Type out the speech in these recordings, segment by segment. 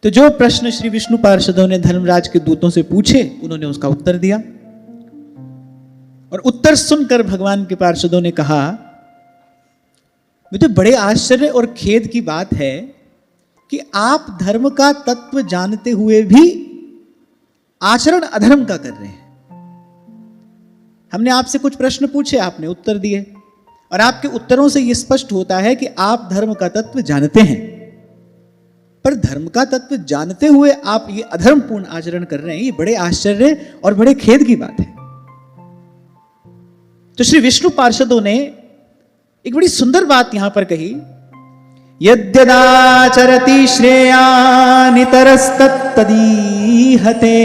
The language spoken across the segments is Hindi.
तो जो प्रश्न श्री विष्णु पार्षदों ने धर्मराज के दूतों से पूछे उन्होंने उसका उत्तर दिया। और उत्तर सुनकर भगवान के पार्षदों ने कहा, मुझे बड़े आश्चर्य और खेद की बात है कि आप धर्म का तत्व जानते हुए भी आचरण अधर्म का कर रहे हैं। हमने आपसे कुछ प्रश्न पूछे, आपने उत्तर दिए, और आपके उत्तरों से यह स्पष्ट होता है कि आप धर्म का तत्व जानते हैं, पर धर्म का तत्व जानते हुए आप ये अधर्मपूर्ण आचरण कर रहे हैं। ये बड़े आश्चर्य और बड़े खेद की बात है। तो श्री विष्णु पार्षदों ने एक बड़ी सुंदर बात यहां पर कही, यद्यदाचरति श्रेयानितरस्तत्तदीहते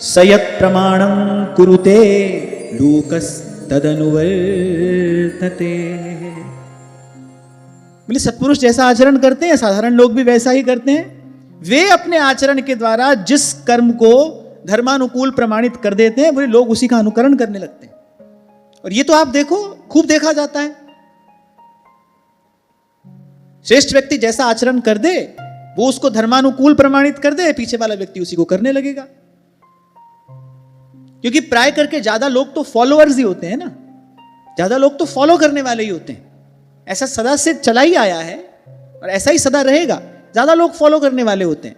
सयत् प्रमाणं कुरुते लोकस्तदनुवर्तते। बोले सत्पुरुष जैसा आचरण करते हैं साधारण लोग भी वैसा ही करते हैं। वे अपने आचरण के द्वारा जिस कर्म को धर्मानुकूल प्रमाणित कर देते हैं, बोले लोग उसी का अनुकरण करने लगते हैं। और ये तो आप देखो, खूब देखा जाता है। श्रेष्ठ व्यक्ति जैसा आचरण कर दे, वो उसको धर्मानुकूल प्रमाणित कर दे, पीछे वाला व्यक्ति उसी को करने लगेगा। क्योंकि प्राय करके ज्यादा लोग तो फॉलोअर्स ही होते हैं ना, ज्यादा लोग तो फॉलो करने वाले ही होते हैं। ऐसा सदा से चला ही आया है और ऐसा ही सदा रहेगा। ज्यादा लोग फॉलो करने वाले होते हैं,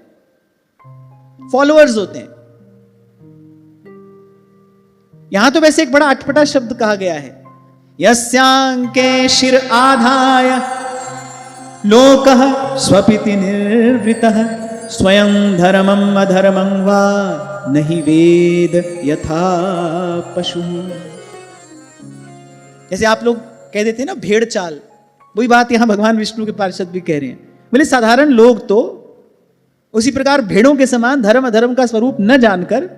फॉलोअर्स होते हैं। यहां तो वैसे एक बड़ा अटपटा शब्द कहा गया है, यस्यांके शिर आधाय लोकः स्वपिति निर्वृतः स्वयं धर्मं अधर्मं वा नहीं वेद यथा पशु। जैसे आप लोग कह देते हैं ना भेड़ चाल, वही बात यहां भगवान विष्णु के पार्षद भी कह रहे हैं। बोले साधारण लोग तो उसी प्रकार भेड़ों के समान धर्म अधर्म का स्वरूप न जानकर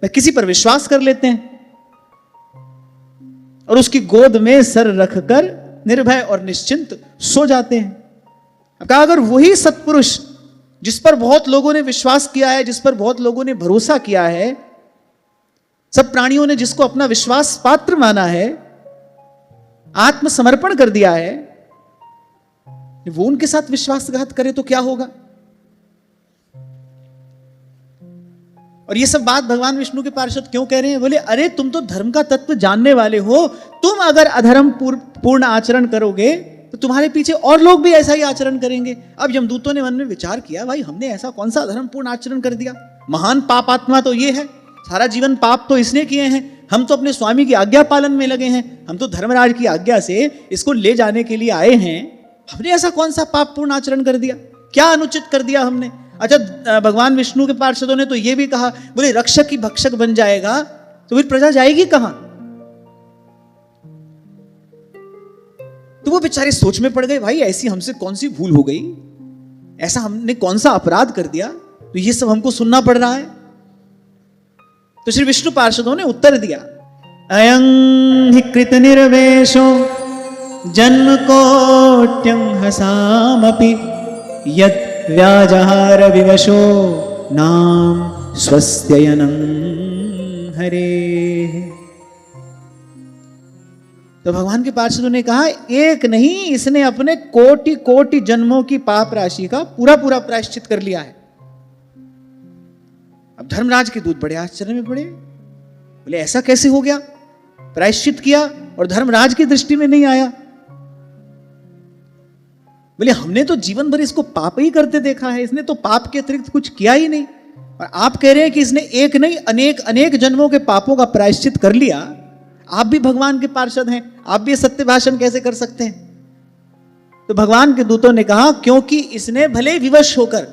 किसी पर विश्वास कर लेते हैं और उसकी गोद में सर रखकर निर्भय और निश्चिंत सो जाते हैं। अब कहा, अगर वही सत्पुरुष जिस पर बहुत लोगों ने विश्वास किया है, जिस पर बहुत लोगों ने भरोसा किया है, सब प्राणियों ने जिसको अपना विश्वास पात्र माना है, आत्मसमर्पण कर दिया है, वो उनके साथ विश्वासघात करे तो क्या होगा। और ये सब बात भगवान विष्णु के पार्षद क्यों कह रहे हैं? बोले अरे तुम तो धर्म का तत्व जानने वाले हो, तुम अगर अधर्म पूर्ण आचरण करोगे तो तुम्हारे पीछे और लोग भी ऐसा ही आचरण करेंगे। अब यमदूतों ने मन में विचार किया, भाई हमने ऐसा कौन सा अधर्मपूर्ण आचरण कर दिया? महान पाप आत्मा तो ये है, सारा जीवन पाप तो इसने किए हैं, हम तो अपने स्वामी की आज्ञा पालन में लगे हैं, हम तो धर्मराज की आज्ञा से इसको ले जाने के लिए आए हैं। हमने ऐसा कौन सा पापपूर्ण आचरण कर दिया? क्या अनुचित कर दिया हमने? अच्छा, भगवान विष्णु के पार्षदों ने तो यह भी कहा, बोले रक्षक ही भक्षक बन जाएगा तो फिर प्रजा जाएगी कहां? तो वो बेचारे सोच में पड़ गए, भाई ऐसी हमसे कौन सी भूल हो गई, ऐसा हमने कौन सा अपराध कर दिया तो ये सब हमको सुनना पड़ रहा है। तो श्री विष्णु पार्षदों ने उत्तर दिया, अयं हि कृत निर्वेशो जन्म कोट्यं हसामपि यत् व्याजहार विवशो नाम स्वस्त्ययनं हरे। तो भगवान के पार्षदों ने कहा, एक नहीं, इसने अपने कोटि कोटि जन्मों की पाप राशि का पूरा पूरा प्रायश्चित कर लिया है। अब धर्मराज के दूत बड़े आश्चर्य में पड़े, बोले ऐसा कैसे हो गया? प्रायश्चित किया और धर्मराज की दृष्टि में नहीं आया। बोले हमने तो जीवन भर इसको पाप ही करते देखा है, इसने तो पाप के अतिरिक्त कुछ किया ही नहीं, और आप कह रहे हैं कि इसने एक नहीं अनेक अनेक जन्मों के पापों का प्रायश्चित कर लिया। आप भी भगवान के पार्षद हैं, आप भी सत्य भाषण कैसे कर सकते हैं? तो भगवान के दूतों ने कहा, क्योंकि इसने भले विवश होकर,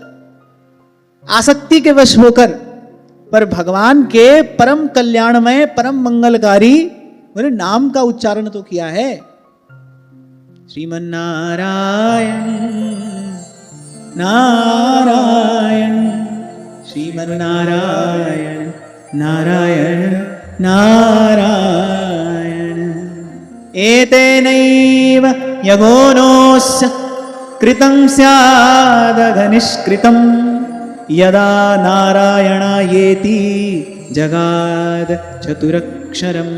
आसक्ति के वश होकर, पर भगवान के परम कल्याणमय परम मंगलकारी मेरे नाम का उच्चारण तो किया है। श्रीमन्नारायण नारायण श्रीमन्नारायण नारायण नारायण एतेनैव यगोनोस्य कृतं स्यादघनिष्कृतं यदा नारायणायेति जगाद चतुरक्षरम्।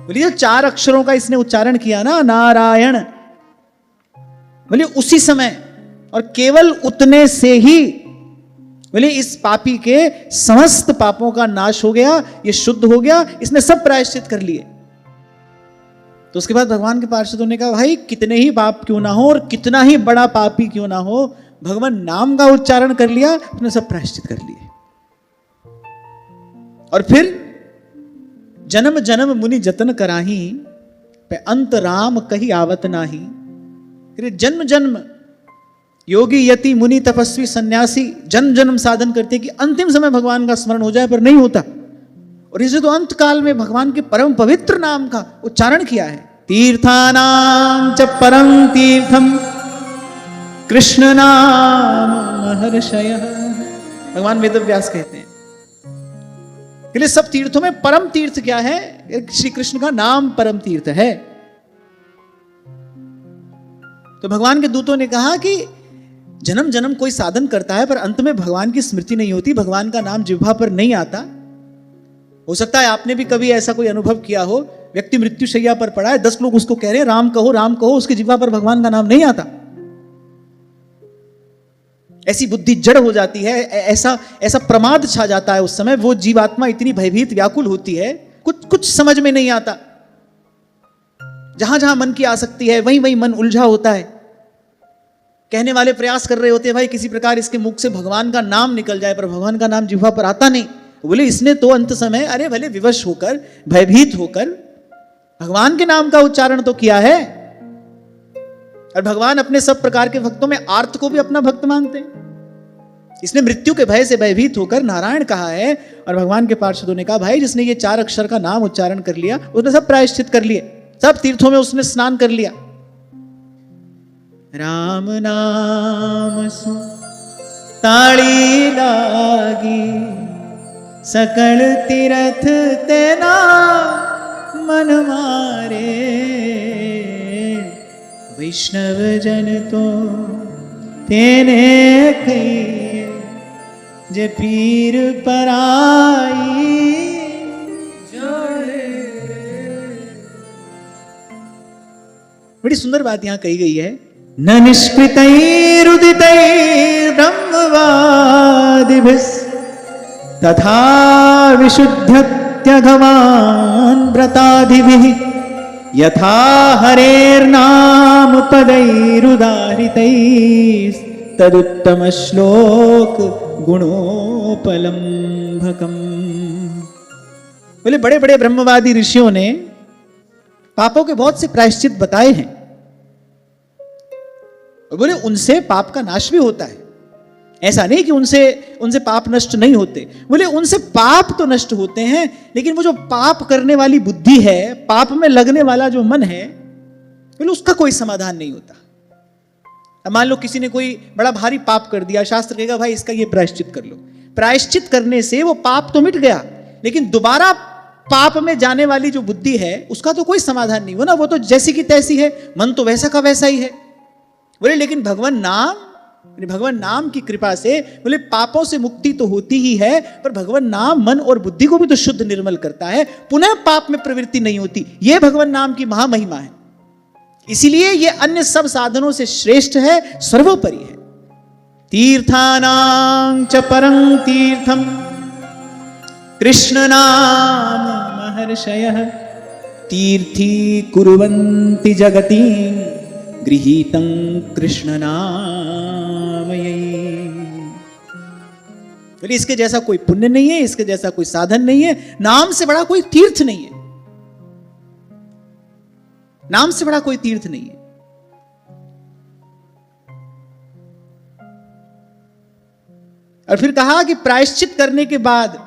बोलिए, 4 अक्षरों का इसने उच्चारण किया ना, नारायण, बोलिए उसी समय और केवल उतने से ही बोले इस पापी के समस्त पापों का नाश हो गया, ये शुद्ध हो गया, इसने सब प्रायश्चित कर लिए। तो उसके बाद भगवान के पार्षदों ने कहा, भाई कितने ही पाप क्यों ना हो और कितना ही बड़ा पापी क्यों ना हो, भगवान नाम का उच्चारण कर लिया, उसने सब प्रायश्चित कर लिए। और फिर जन्म जन्म मुनि जतन कराही, पे अंत राम कही आवत नाही। फिर जन्म जन्म योगी यति मुनि तपस्वी सन्यासी जन्म जन्म साधन करते कि अंतिम समय भगवान का स्मरण हो जाए, पर नहीं होता। और इसे तो अंत काल में भगवान के परम पवित्र नाम का उच्चारण किया है। तीर्थानां च परम तीर्थम कृष्ण नाम महर्षयः, भगवान वेदव्यास कहते हैं कि लिए सब तीर्थों में परम तीर्थ क्या है? श्री कृष्ण का नाम परम तीर्थ है। तो भगवान के दूतों ने कहा कि जन्म जन्म कोई साधन करता है पर अंत में भगवान की स्मृति नहीं होती, भगवान का नाम जिह्वा पर नहीं आता। हो सकता है आपने भी कभी ऐसा कोई अनुभव किया हो, व्यक्ति मृत्यु शैया पर पड़ा है, 10 लोग उसको कह रहे हैं राम कहो, उसके जिह्वा पर भगवान का नाम नहीं आता। ऐसी बुद्धि जड़ हो जाती है, ऐसा प्रमाद छा जाता है उस समय, वो जीवात्मा इतनी भयभीत व्याकुल होती है, कुछ समझ में नहीं आता। जहां जहां मन की आसक्ति है वहीं वहीं मन उलझा होता है। कहने वाले प्रयास कर रहे होते हैं भाई किसी प्रकार इसके मुख से भगवान का नाम निकल जाए, पर भगवान का नाम जिह्वा पर आता नहीं। बोले इसने तो अंत समय अरे भले विवश होकर भयभीत होकर भगवान के नाम का उच्चारण तो किया है। और भगवान अपने सब प्रकार के भक्तों में आर्त को भी अपना भक्त मानते हैं। इसने मृत्यु के भय से भयभीत होकर नारायण कहा है। और भगवान के पार्षदों ने कहा भाई जिसने ये 4 अक्षर का नाम उच्चारण कर लिया उसने सब प्रायश्चित कर लिए, सब तीर्थों में उसने स्नान कर लिया। राम नाम सु ताड़ी लागी सकल तीर्थ तेना मन मारे, वैष्णव जन तो तेने कही जे पीर पराई जोड़े। बड़ी सुंदर बात यहां कही गई है, न निष्कृतैरुदितैर्ब्रह्मवादिभिः तथा विशुद्धत्यघवान् व्रतादिभिः यथा हरेर्नाम पदैरुदाहृतैस्तदुत्तम श्लोक गुणोपलम्भकम्। बोले बड़े बड़े ब्रह्मवादी ऋषियों ने पापों के बहुत से प्रायश्चित बताए हैं। और बोले उनसे पाप का नाश भी होता है, ऐसा नहीं कि उनसे पाप नष्ट नहीं होते। बोले उनसे पाप तो नष्ट होते हैं, लेकिन वो जो पाप करने वाली बुद्धि है, पाप में लगने वाला जो मन है, बोले उसका कोई समाधान नहीं होता। अब मान लो किसी ने कोई बड़ा भारी पाप कर दिया, शास्त्र कहेगा भाई इसका ये प्रायश्चित कर लो। प्रायश्चित करने से वो पाप तो मिट गया, लेकिन दोबारा पाप में जाने वाली जो बुद्धि है उसका तो कोई समाधान नहीं हो ना, वो तो जैसी की तैसी है, मन तो वैसा का वैसा ही है। बोले लेकिन भगवान नाम की कृपा से बोले पापों से मुक्ति तो होती ही है, पर भगवान नाम मन और बुद्धि को भी तो शुद्ध निर्मल करता है, पुनः पाप में प्रवृत्ति नहीं होती। यह भगवान नाम की महामहिमा है। इसीलिए यह अन्य सब साधनों से श्रेष्ठ है, सर्वोपरि है। तीर्थानां च परं तीर्थम कृष्ण नाम महर्षयः तीर्थी कुर्वन्ति जगति गृहीतं कृष्ण नामयै। बोले इसके जैसा कोई पुण्य नहीं है, इसके जैसा कोई साधन नहीं है, नाम से बड़ा कोई तीर्थ नहीं है, नाम से बड़ा कोई तीर्थ नहीं है। और फिर कहा कि प्रायश्चित करने के बाद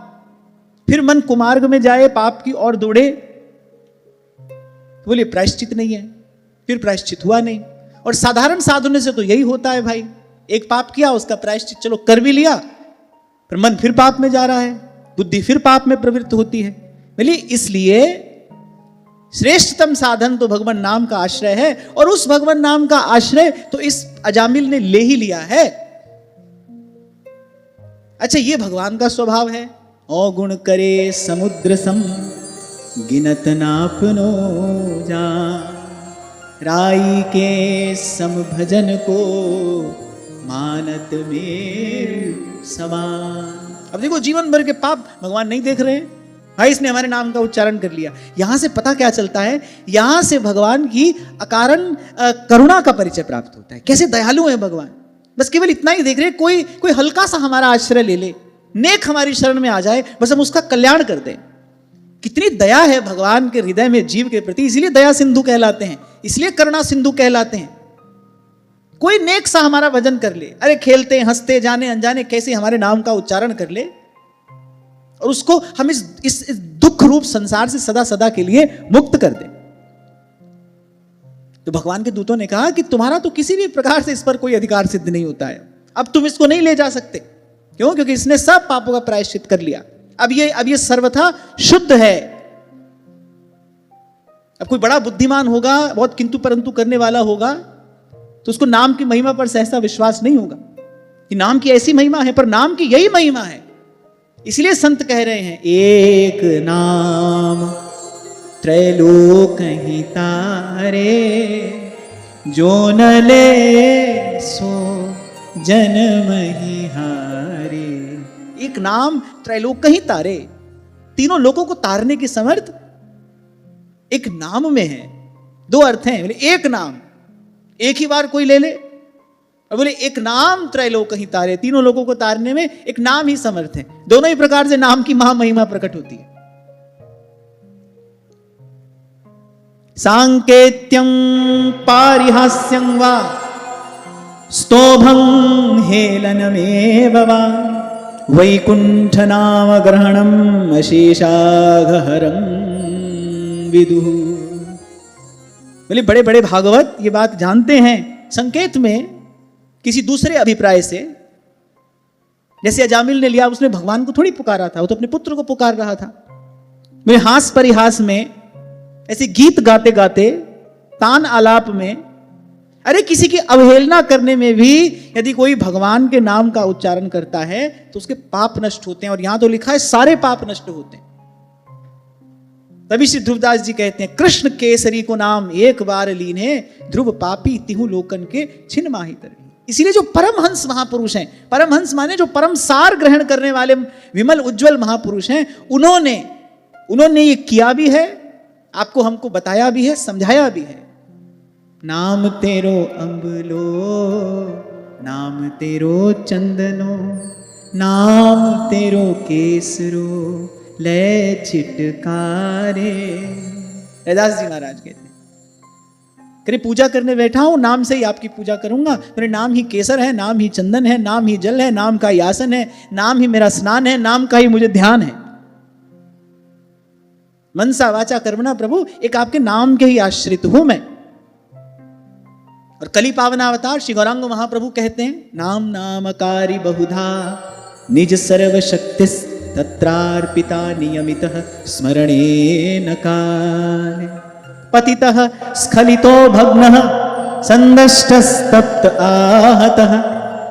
फिर मन कुमार्ग में जाए, पाप की ओर दौड़े, बोले प्रायश्चित नहीं है, फिर प्रायश्चित हुआ नहीं। और साधारण साधनों से तो यही होता है भाई, एक पाप किया उसका प्रायश्चित चलो कर भी लिया, पर मन फिर पाप में जा रहा है, बुद्धि फिर पाप में प्रवृत्त होती है। बोले इसलिए श्रेष्ठतम साधन तो भगवान नाम का आश्रय है, और उस भगवान नाम का आश्रय तो इस अजामिल ने ले ही लिया है। अच्छा ये भगवान का स्वभाव है, अवगुण करे समुद्र सम गिनत नापनो जा, राई के सम भजन को मानत मेरु समान। अब देखो जीवन भर के पाप भगवान नहीं देख रहे हैं, भाई इसने हमारे नाम का उच्चारण कर लिया। यहां से पता क्या चलता है, यहां से भगवान की अकारण करुणा का परिचय प्राप्त होता है। कैसे दयालु है भगवान, बस केवल इतना ही देख रहे हैं, कोई हल्का सा हमारा आश्रय ले ले, नेक हमारी शरण में आ जाए, बस हम उसका कल्याण कर दें। कितनी दया है भगवान के हृदय में जीव के प्रति, इसलिए दया सिंधु कहलाते हैं, इसलिए करुणा सिंधु कहलाते हैं। कोई नेक सा हमारा भजन कर ले, अरे खेलते हंसते जाने अनजाने कैसे हमारे नाम का उच्चारण कर ले, और उसको हम इस दुख रूप संसार से सदा सदा के लिए मुक्त कर दें। तो भगवान के दूतों ने कहा कि तुम्हारा तो किसी भी प्रकार से इस पर कोई अधिकार सिद्ध नहीं होता है, अब तुम इसको नहीं ले जा सकते। क्यों? क्योंकि इसने सब पापों का प्रायश्चित कर लिया, अब ये सर्वथा शुद्ध है। अब कोई बड़ा बुद्धिमान होगा, बहुत किंतु परंतु करने वाला होगा, तो उसको नाम की महिमा पर सहसा विश्वास नहीं होगा कि नाम की ऐसी महिमा है, पर नाम की यही महिमा है। इसलिए संत कह रहे हैं, एक नाम त्रैलोक ही तारे, जो न ले सो जन्म ही हारे। एक नाम त्रैलोक ही तारे, तीनों लोगों को तारने की समर्थ एक नाम में है। दो अर्थ हैं, बोले एक नाम, एक ही बार कोई ले ले, और बोले एक नाम त्रैलोक ही तारे, तीनों लोगों को तारने में एक नाम ही समर्थ है। दोनों ही प्रकार से नाम की महामहिमा प्रकट होती है। सांकेत्यं पारिहास्यं वा स्तोभं हेलनमेव वा वैकुंठ नाम ग्रहणम अशेषाघहरं विदुः। बोले बड़े बड़े भागवत ये बात जानते हैं, संकेत में किसी दूसरे अभिप्राय से, जैसे अजामिल ने लिया, उसने भगवान को थोड़ी पुकारा था, वो तो अपने पुत्र को पुकार रहा था। वे हास परिहास में, ऐसे गीत गाते गाते, तान आलाप में, अरे किसी की अवहेलना करने में भी यदि कोई भगवान के नाम का उच्चारण करता है तो उसके पाप नष्ट होते हैं। और यहां तो लिखा है सारे पाप नष्ट होते हैं। तभी श्री ध्रुवदास जी कहते हैं, कृष्ण केसरी को नाम एक बार लीने, ध्रुव पापी तिहु लोकन के छिन्न माही तरही। इसीलिए जो परमहंस महापुरुष हैं, परमहंस माने जो परम सार ग्रहण करने वाले विमल उज्जवल महापुरुष हैं, उन्होंने ये किया भी है, आपको हमको बताया भी है, समझाया भी है। नाम तेरो अम्बलो, नाम तेरो चंदनो, नाम तेरो केसरो ले छिटकारे। रैदास जी महाराज कहते हैं, करे पूजा करने बैठा हूं, नाम से ही आपकी पूजा करूंगा। मेरे नाम ही केसर है, नाम ही चंदन है, नाम ही जल है, नाम का ही आसन है, नाम ही मेरा स्नान है, नाम का ही मुझे ध्यान है। मनसा वाचा कर्मणा प्रभु, एक आपके नाम के ही आश्रित हूं मैं। और कली पावनावतार श्री गौरांग महाप्रभु कहते हैं, नाम नामकारी बहुधा निज सर्वशक्ति तत्रार्पिता नियमितः स्मरणेन काले पतितः स्खलितो भग्नः संदष्टस्तप्त आहतः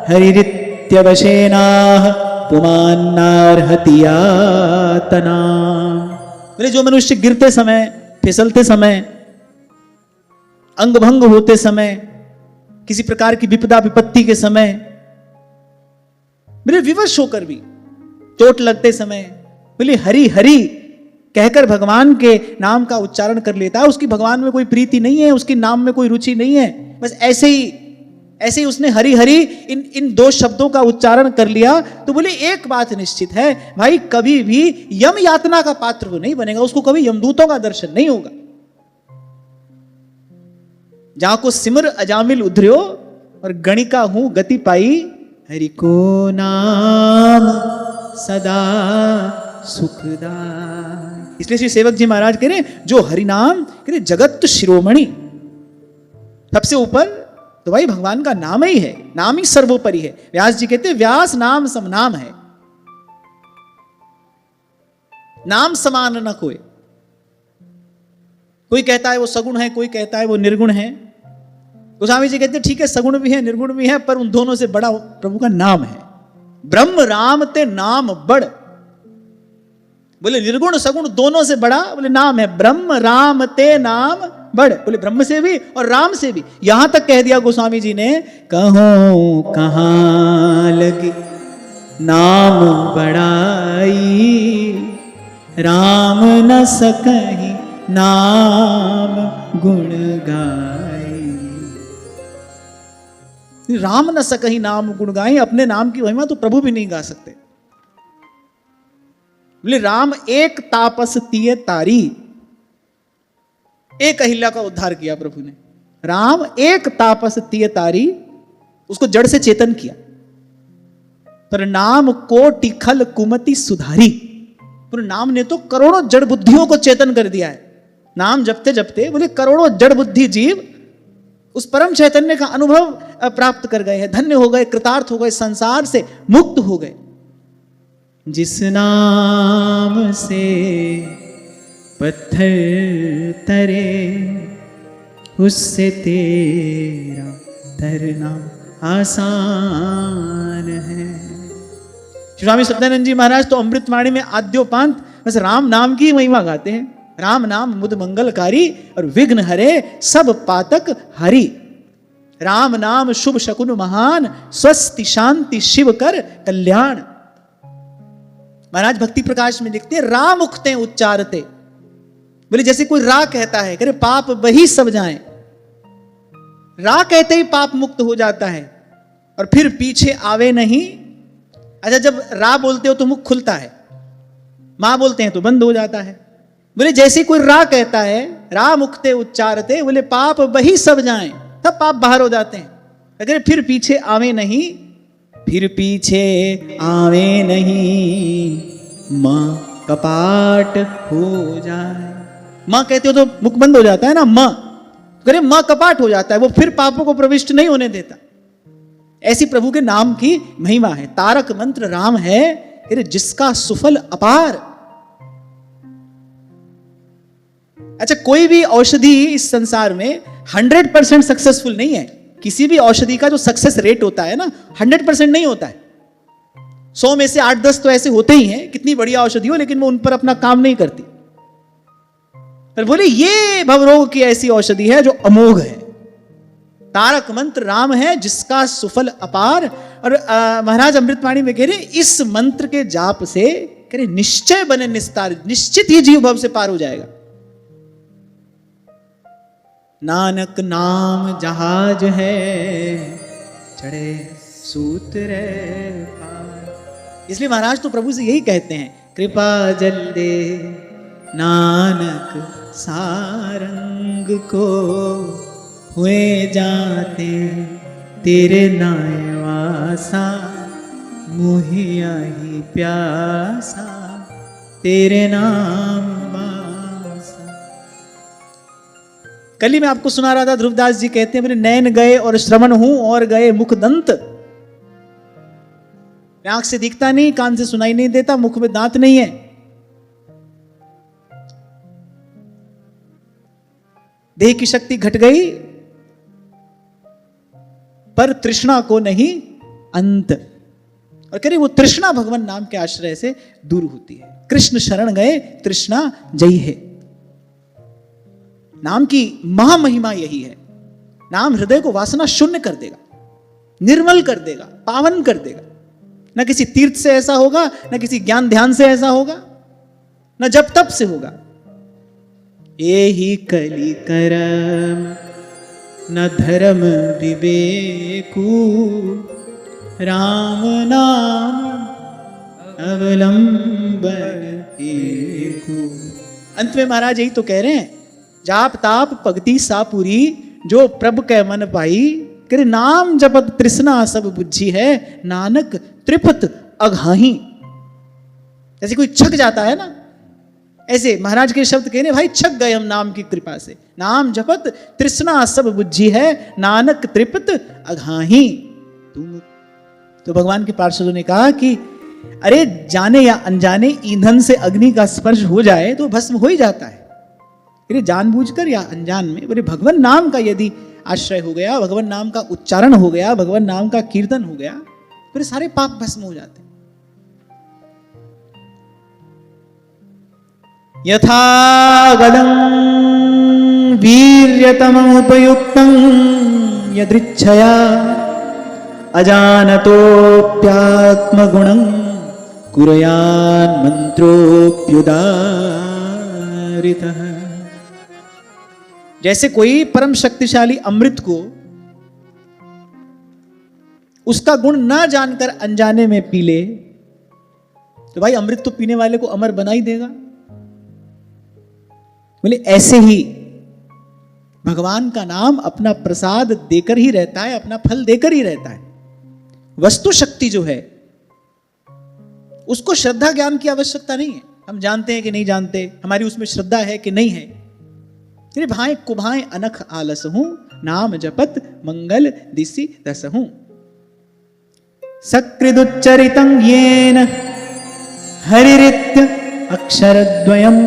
हरिरित्यवशेनाः पुमान्नार्हति यातना। बोले जो मनुष्य गिरते समय, फिसलते समय, अंग भंग होते समय, किसी प्रकार की विपदा विपत्ति के समय, मेरे विवश होकर भी, चोट लगते समय, बोले हरि हरि कहकर भगवान के नाम का उच्चारण कर लेता है, उसकी भगवान में कोई प्रीति नहीं है, उसके नाम में कोई रुचि नहीं है, बस ऐसे ही उसने हरि हरि इन दो शब्दों का उच्चारण कर लिया, तो बोले एक बात निश्चित है भाई, कभी भी यम यातना का पात्र वो नहीं बनेगा, उसको कभी यमदूतों का दर्शन नहीं होगा। जहां को सिमर अजामिल उधर्यो और गणिका हूं गति पाई, हरि को नाम सदा सुखदाय। इसलिए श्री सेवक जी महाराज कह रहे, जो हरि नाम कह रहे जगत शिरोमणि, सबसे ऊपर तो भाई भगवान का नाम ही है, नाम ही सर्वोपरि है। व्यास जी कहते व्यास नाम सम नाम है, नाम समान न कोई। कोई कहता है वो सगुण है, कोई कहता है वो निर्गुण है। गोस्वामी जी कहते ठीक है, सगुण भी है निर्गुण भी है, पर उन दोनों से बड़ा प्रभु का नाम है। ब्रह्म राम ते नाम बड़, बोले निर्गुण सगुण दोनों से बड़ा बोले नाम है, ब्रह्म राम ते नाम बढ़। बोले ब्रह्म से भी और राम से भी। यहां तक कह दिया गोस्वामी जी ने, कहो कहां लगी नाम बड़ाई, राम न सकहि नाम गुण गाई। राम न सकहि नाम गुण गाई, अपने नाम की महिमा तो प्रभु भी नहीं गा सकते। बोले राम एक तापस तिय तारी, एक अहिल्या का उद्धार किया प्रभु ने। राम एक तापस तिय तारी, उसको जड़ से चेतन किया। पर नाम कोटि खल कुमति सुधारी, पर नाम ने तो करोड़ों जड़ बुद्धियों को चेतन कर दिया है। नाम जपते जपते बोले करोड़ों जड़ बुद्धि जीव उस परम चैतन्य का अनुभव प्राप्त कर गए हैं, धन्य हो गए, कृतार्थ हो गए, संसार से मुक्त हो गए। जिस नाम से पत्थर तरे, उससे तेरा तरना आसान है। स्वामी सत्यानंद जी महाराज तो अमृतवाणी में आद्योपांत बस राम नाम की महिमा गाते हैं। राम नाम मुद मंगलकारी और विघ्न हरे सब पातक हरि। राम नाम शुभ शकुन महान, स्वस्ति शांति शिव कर कल्याण। महाराज भक्ति प्रकाश में लिखते हैं, राम उखते उच्चारते। बोले जैसे कोई रा कहता है, करे पाप वही सब जाए। रा कहते ही पाप मुक्त हो जाता है और फिर पीछे आवे नहीं। अच्छा, जब रा बोलते हो तो मुख खुलता है, मां बोलते हैं तो बंद हो जाता है। बोले जैसे कोई रा कहता है, रा मुक्ते उच्चारते, बोले पाप वही सब जाएं, तब पाप बाहर हो जाते हैं। अगर फिर पीछे आवे नहीं, फिर पीछे आवे नहीं, मां कपाट हो जाए। मां कहते हो तो मुख बंद हो जाता है ना, मां करे मां कपाट हो जाता है, वो फिर पापों को प्रविष्ट नहीं होने देता। ऐसी प्रभु के नाम की महिमा है। तारक मंत्र राम है, अरे जिसका सुफल अपार। अच्छा, कोई भी औषधि इस संसार में 100% सक्सेसफुल नहीं है। किसी भी औषधि का जो सक्सेस रेट होता है ना, 100% नहीं होता है। 100 में से 8-10 तो ऐसे होते ही हैं, कितनी बढ़िया औषधि हो, लेकिन वो उन पर अपना काम नहीं करती। पर बोले ये भवरोग की ऐसी औषधि है जो अमोघ है। तारक मंत्र राम है, जिसका सुफल अपार। और महाराज अमृतवाणी में कह रहे, इस मंत्र के जाप से कह रहे निश्चय बने निस्तार, निश्चित ही जीव भव से पार हो जाएगा। नानक नाम जहाज है, चढ़े सूत्र पार। इसलिए महाराज तो प्रभु से यही कहते हैं, कृपा जल दे नानक सारंग को, हुए जाते तेरे नायवासा, मुहिया ही प्यासा तेरे नाम वासा। कल ही मैं आपको सुना रहा था, ध्रुवदास जी कहते हैं, मेरे नैन गए और श्रवण हूं और गए मुख दंत। आंख से दिखता नहीं, कान से सुनाई नहीं देता, मुख में दांत नहीं है। देह की शक्ति घट गई, पर तृष्णा को नहीं अंत। और कह रहे वो तृष्णा भगवान नाम के आश्रय से दूर होती है। कृष्ण शरण गए तृष्णा जई है। नाम की महामहिमा यही है। नाम हृदय को वासना शून्य कर देगा, निर्मल कर देगा, पावन कर देगा। न किसी तीर्थ से ऐसा होगा, न किसी ज्ञान ध्यान से ऐसा होगा, न जप तप से होगा। एहि कलि करम न धर्म विवेकु, राम नाम अवलंबन एकु। अंत में महाराज यही तो कह रहे हैं, जाप ताप पगति सापुरी, जो प्रभ कै मन पाई, करे नाम जपत तृष्णा सब बुझी है, नानक त्रिपत अघाही। जैसे कोई छक जाता है ना, ऐसे महाराज के शब्द कहने, भाई छक गए हम नाम की कृपा से। नाम जपत तृष्णा सब बुझी है, नानक त्रिपत अघाही। तुम तो भगवान के पार्षदों ने कहा कि अरे जाने या अनजाने ईंधन से अग्नि का स्पर्श हो जाए तो भस्म हो ही जाता है। अरे जानबूझकर या अनजान में, बोले भगवान नाम का यदि आश्रय हो गया, भगवान नाम का उच्चारण हो गया, भगवान नाम का कीर्तन हो गया, फिर सारे पाप भस्म हो जाते। यथा गदं वीर्यतममुपयुक्तं यदृच्छया अजानतोऽप्यात्मगुणं कुर्यान् मंत्रोऽप्युदारितः। जैसे कोई परम शक्तिशाली अमृत को उसका गुण ना जानकर अनजाने में पी ले, तो भाई अमृत तो पीने वाले को अमर बना ही देगा। बोले ऐसे ही भगवान का नाम अपना प्रसाद देकर ही रहता है, अपना फल देकर ही रहता है। वस्तु शक्ति जो है उसको श्रद्धा ज्ञान की आवश्यकता नहीं है। हम जानते हैं कि नहीं जानते, हमारी उसमें श्रद्धा है कि नहीं है। तेरे भाई कुभाएं अनख आलस हूं, नाम जपत मंगल दिसि दस हूं। सकृदुच्चरितं येन हरिरित्य अक्षरद्वयं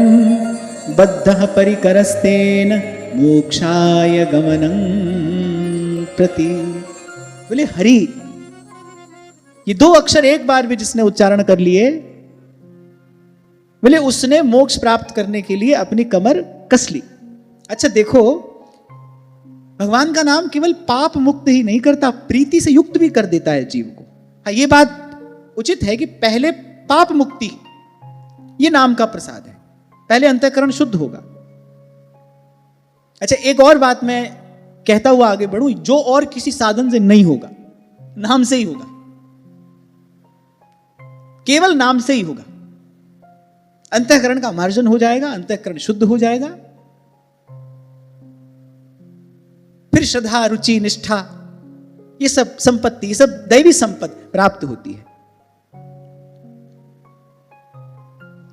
बद्धः परिकरस्तेन मोक्षाय गमनं प्रति। बोले हरि, ये दो अक्षर एक बार भी जिसने उच्चारण कर लिए, बोले उसने मोक्ष प्राप्त करने के लिए अपनी कमर कस ली। अच्छा देखो, भगवान का नाम केवल पाप मुक्त ही नहीं करता, प्रीति से युक्त भी कर देता है जीव को। हाँ, ये बात उचित है कि पहले पाप मुक्ति ये नाम का प्रसाद है, पहले अंतःकरण शुद्ध होगा। अच्छा, एक और बात मैं कहता हुआ आगे बढ़ूं, जो और किसी साधन से नहीं होगा, नाम से ही होगा, केवल नाम से ही होगा। अंतःकरण का मार्जन हो जाएगा, अंतःकरण शुद्ध हो जाएगा, फिर श्रद्धा रुचि निष्ठा ये सब संपत्ति, ये सब दैवी संपत्ति प्राप्त होती है।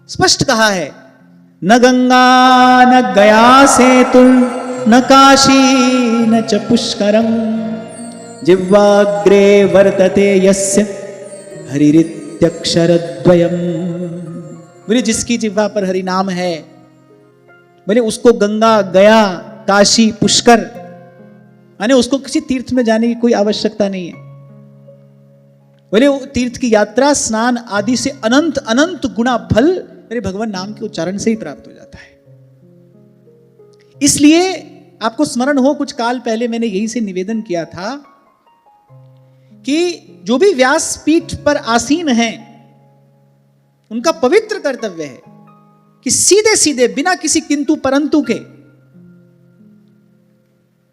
स्पष्ट कहा है, न गंगा न गया सेतु न काशी न च पुष्करम जिह्वाग्रे वर्तते यस्य हरिरित्यक्षरद्वयम्। बोले जिसकी जिह्वा पर हरि नाम है, बोले उसको गंगा गया काशी पुष्कर, यानी उसको किसी तीर्थ में जाने की कोई आवश्यकता नहीं है। बोले तीर्थ की यात्रा स्नान आदि से अनंत अनंत गुना फल मेरे भगवान नाम के उच्चारण से ही प्राप्त हो जाता है। इसलिए आपको स्मरण हो, कुछ काल पहले मैंने यही से निवेदन किया था कि जो भी व्यासपीठ पर आसीन हैं उनका पवित्र कर्तव्य है कि सीधे सीधे बिना किसी किंतु परंतु के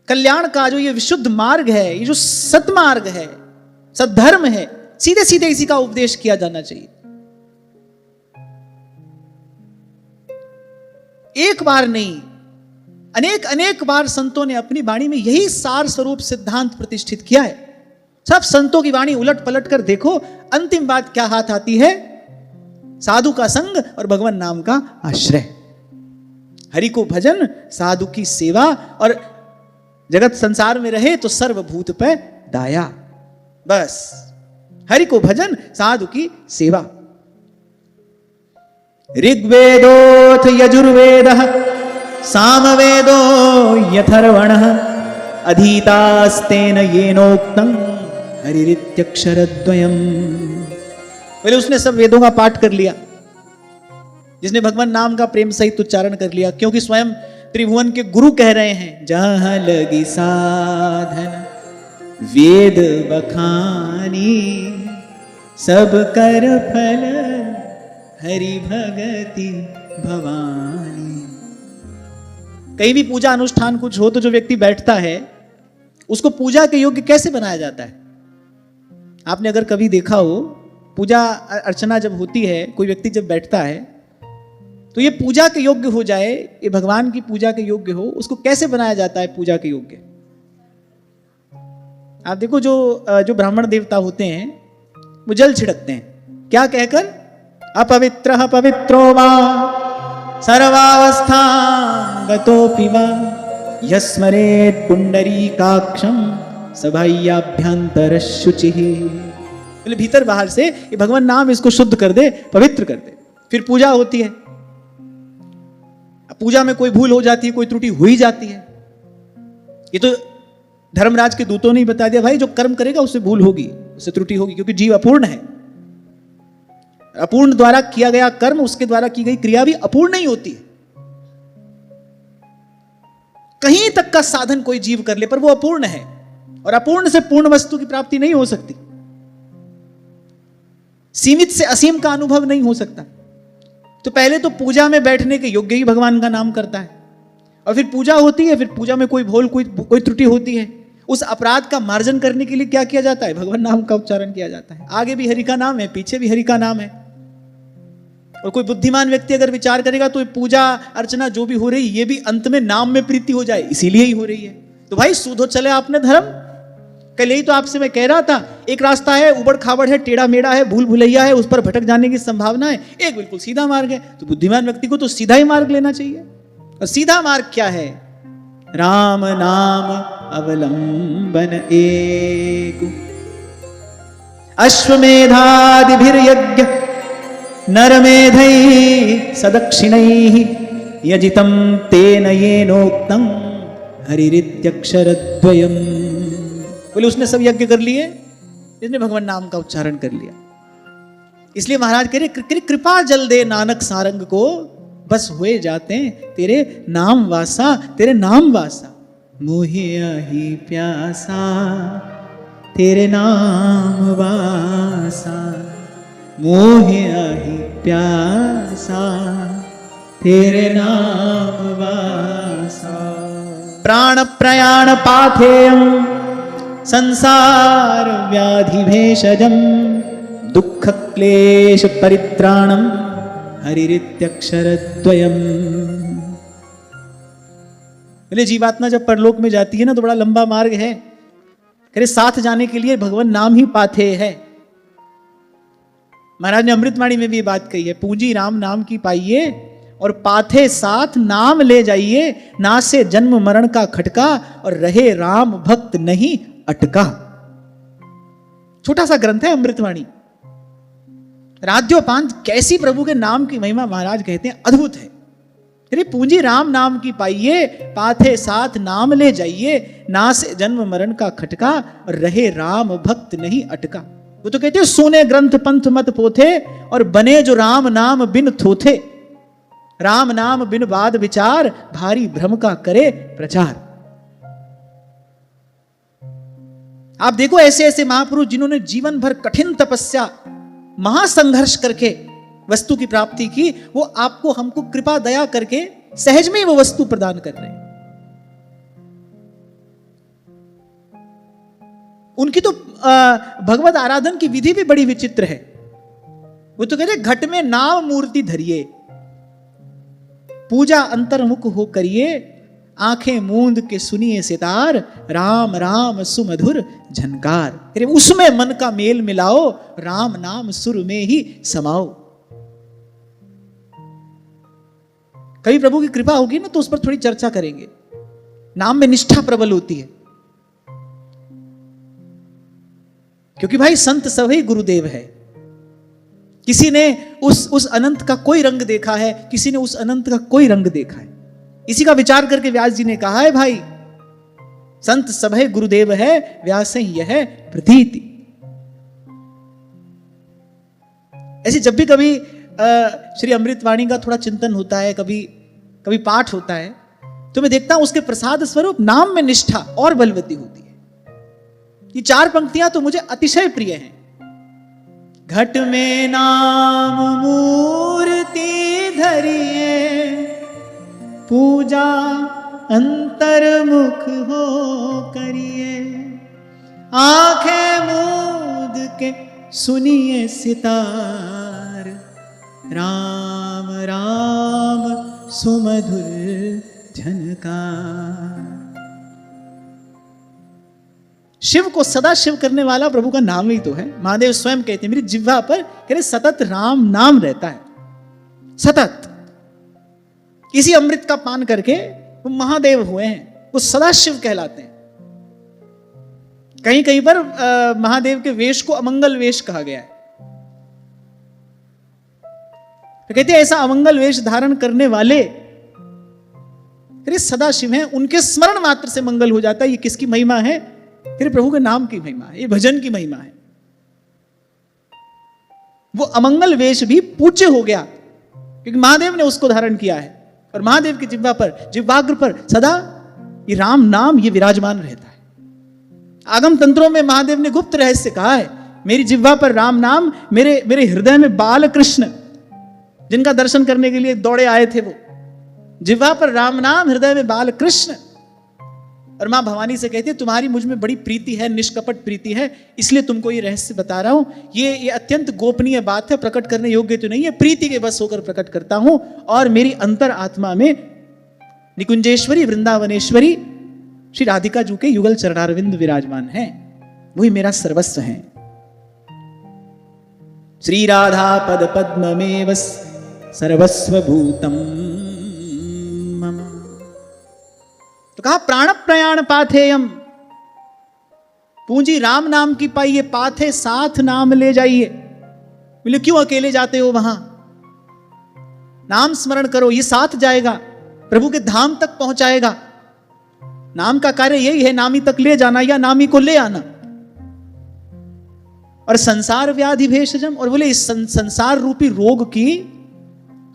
कल्याण का जो ये विशुद्ध मार्ग है, ये जो सतमार्ग है, सद्धर्म है, सीधे सीधे इसी का उपदेश किया जाना चाहिए। एक बार नहीं, अनेक अनेक बार संतों ने अपनी वाणी में यही सार स्वरूप सिद्धांत प्रतिष्ठित किया है। सब संतों की वाणी उलट पलट कर देखो, अंतिम बात क्या हाथ आती है? साधु का संग और भगवान नाम का आश्रय। हरि को भजन, साधु की सेवा, और जगत संसार में रहे तो सर्वभूत पे दाया। बस हरि को भजन, साधु की सेवा। ऋग्वेदोथ यजुर्वेदः सामवेदो यथर्वणः अधीतास्तेन येनोक्तं हरिरित्यक्षरद्वयम्। पहले उसने सब वेदों का पाठ कर लिया, जिसने भगवान नाम का प्रेम सहित उच्चारण कर लिया, क्योंकि स्वयं त्रिभुवन के गुरु कह रहे हैं, जहां लगी साधन वेद बखानी सब कर फल हरि भगति भवानी। कहीं भी पूजा अनुष्ठान कुछ हो तो जो व्यक्ति बैठता है उसको पूजा के योग्य कैसे बनाया जाता है? आपने अगर कभी देखा हो, पूजा अर्चना जब होती है, कोई व्यक्ति जब बैठता है तो ये पूजा के योग्य हो जाए, ये भगवान की पूजा के योग्य हो, उसको कैसे बनाया जाता है पूजा के योग्य? आप देखो, जो ब्राह्मण देवता होते हैं वो जल छिड़कते हैं, क्या कहकर? अपवित्रः पवित्रो वा सर्वावस्थागतोऽपि वा यस्मरेत् पुंडरीकाक्षं सभायाभ्यंतरशुचिः। बोले भीतर बाहर से ये भगवान नाम इसको शुद्ध कर दे, पवित्र कर दे, फिर पूजा होती है। पूजा में कोई भूल हो जाती है, कोई त्रुटि हो ही जाती है। ये तो धर्मराज के दूतों ने ही बता दिया, भाई जो कर्म करेगा उससे भूल होगी, उससे त्रुटि होगी, क्योंकि जीव अपूर्ण है। अपूर्ण द्वारा किया गया कर्म, उसके द्वारा की गई क्रिया भी अपूर्ण नहीं होती है। कहीं तक का साधन कोई जीव कर ले, पर वो अपूर्ण है, और अपूर्ण से पूर्ण वस्तु की प्राप्ति नहीं हो सकती। सीमित से असीम का अनुभव नहीं हो सकता। तो पहले तो पूजा में बैठने के योग्य ही भगवान का नाम करता है, और फिर पूजा होती है, फिर पूजा में कोई भूल कोई त्रुटि होती है, उस अपराध का मार्जन करने के लिए क्या किया जाता है? भगवान नाम का उच्चारण किया जाता है। आगे भी हरि का नाम है, पीछे भी हरि का नाम है। और कोई बुद्धिमान व्यक्ति अगर विचार करेगा तो पूजा अर्चना जो भी हो रही है, ये भी अंत में नाम में प्रीति हो जाए, इसीलिए ही हो रही है। तो भाई सूधो चले आपने धर्म। कल यही तो आपसे मैं कह रहा था, एक रास्ता है, उबड़ खाबड़ है, टेढ़ा मेढ़ा है, भूल भुलैया है, उस पर भटक जाने की संभावना है। एक बिल्कुल सीधा मार्ग है। तो बुद्धिमान व्यक्ति को तो सीधा ही मार्ग लेना चाहिए। और सीधा मार्ग क्या है? राम नाम अवलंबन एकु, अश्वमेधादिभिर्यज्ञ नरमेधैः सदक्षिणैः यजितं तेन येनोक्तं हरिरित्यक्षरद्वयम्। बोले उसने सब यज्ञ कर लिए, इसने भगवान नाम का उच्चारण कर लिया। इसलिए महाराज कह रहे कृपा जल दे नानक सारंग को, बस हुए जाते तेरे नाम वासा, तेरे नाम वासा। मोहे आही प्यासा तेरे नाम वासा, मोहे आही प्यासा तेरे नाम वासा। प्राण प्रयाण पाथेयम संसार व्याधि भेषजम, दुख क्लेश परित्राणम हरिरित्यक्षरद्वयम्। बोले जीवात्मा जब परलोक में जाती है ना तो बड़ा लंबा मार्ग है। करे साथ जाने के लिए भगवान नाम ही पाथे है। महाराज ने अमृतवाणी में भी बात कही है, पूंजी राम नाम की पाइए और पाथे साथ नाम ले जाइए, ना से जन्म मरण का खटका और रहे राम भक्त नहीं अटका। छोटा सा ग्रंथ है अमृतवाणी। राध्योपांत कैसी प्रभु के नाम की महिमा महाराज कहते हैं अद्भुत है। अरे पूंजी राम नाम की पाइए, पाथे साथ नाम ले जाइए, ना से जन्म मरण का खटका और रहे राम भक्त नहीं अटका। वो तो कहते हैं सोने ग्रंथ पंथ मत पोथे और बने जो राम नाम बिन थोथे, राम नाम बिन बाद विचार भारी भ्रम का करे प्रचार। आप देखो ऐसे ऐसे महापुरुष जिन्होंने जीवन भर कठिन तपस्या महासंघर्ष करके वस्तु की प्राप्ति की, वो आपको हमको कृपा दया करके सहज में ही वो वस्तु प्रदान कर रहे हैं। उनकी तो भगवत आराधन की विधि भी बड़ी विचित्र है। वो तो कहते घट में नाव मूर्ति धरिए, पूजा अंतर्मुख हो करिए, आंखें मूंद के सुनिए सितार, राम राम सुमधुर झनकार। अरे उसमें मन का मेल मिलाओ, राम नाम सुर में ही समाओ। कभी प्रभु की कृपा होगी ना तो उस पर थोड़ी चर्चा करेंगे। नाम में निष्ठा प्रबल होती है, क्योंकि भाई संत सभी गुरुदेव है। किसी ने उस अनंत का कोई रंग देखा है, किसी ने उस अनंत का कोई रंग देखा है। इसी का विचार करके व्यास जी ने कहा है भाई संत सभे गुरुदेव है, व्यास यह प्रतीति। ऐसे जब भी कभी श्री अमृतवाणी का थोड़ा चिंतन होता है, कभी पाठ होता है, तो मैं देखता हूं उसके प्रसाद स्वरूप नाम में निष्ठा और बलवती होती है। ये 4 पंक्तियां तो मुझे अतिशय प्रिय हैं। घट में नाम मूर्ति धरिए, पूजा अंतर्मुख हो करिए, आंखें मूंद के सुनिए सितार, राम राम सुमधुर झनकार। शिव को सदा शिव करने वाला प्रभु का नाम ही तो है। महादेव स्वयं कहते हैं मेरी जिह्वा पर कह रहे सतत राम नाम रहता है, सतत। इसी अमृत का पान करके वो महादेव हुए हैं, वो सदा शिव कहलाते हैं। कहीं कहीं पर महादेव के वेश को अमंगल वेश कहा गया है। तो कहते हैं ऐसा अमंगल वेश धारण करने वाले सदा शिव हैं, उनके स्मरण मात्र से मंगल हो जाता है। ये किसकी महिमा है? तेरे प्रभु के नाम की महिमा है, ये भजन की महिमा है। वो अमंगल वेश भी पूज्य हो गया क्योंकि महादेव ने उसको धारण किया है, और महादेव की जिह्वा पर, जिह्वाग्र पर सदा ये राम नाम ये विराजमान रहता है। आगम तंत्रों में महादेव ने गुप्त रहस्य कहा है, मेरी जिह्वा पर राम नाम, मेरे हृदय में बाल कृष्ण, जिनका दर्शन करने के लिए दौड़े आए थे वो, जिह्वा पर राम नाम, हृदय में बाल कृष्ण। और मां भवानी से कहती है तुम्हारी मुझ में बड़ी प्रीति है, निष्कपट प्रीति है, इसलिए तुमको ये रहस्य बता रहा हूं। ये अत्यंत गोपनीय बात है, प्रकट करने योग्य तो नहीं है, प्रीति के बस होकर प्रकट करता हूं। और मेरी अंतर आत्मा में निकुंजेश्वरी वृंदावनेश्वरी श्री राधिका जी के युगल चरणारविंद विराजमान हैं, वही मेरा सर्वस्व है। श्री राधा पद पद्ममेव सर्वस्व भूतम मम। तो कहा प्राण प्रयाण पाथेयम, पूंजी राम नाम की पाइए, पाथे साथ नाम ले जाइए। बोले क्यों अकेले जाते हो वहां, नाम स्मरण करो, ये साथ जाएगा, प्रभु के धाम तक पहुंचाएगा। नाम का कार्य यही है, नामी तक ले जाना या नामी को ले आना। और संसार व्याधि भेषजम, और बोले इस संसार रूपी रोग की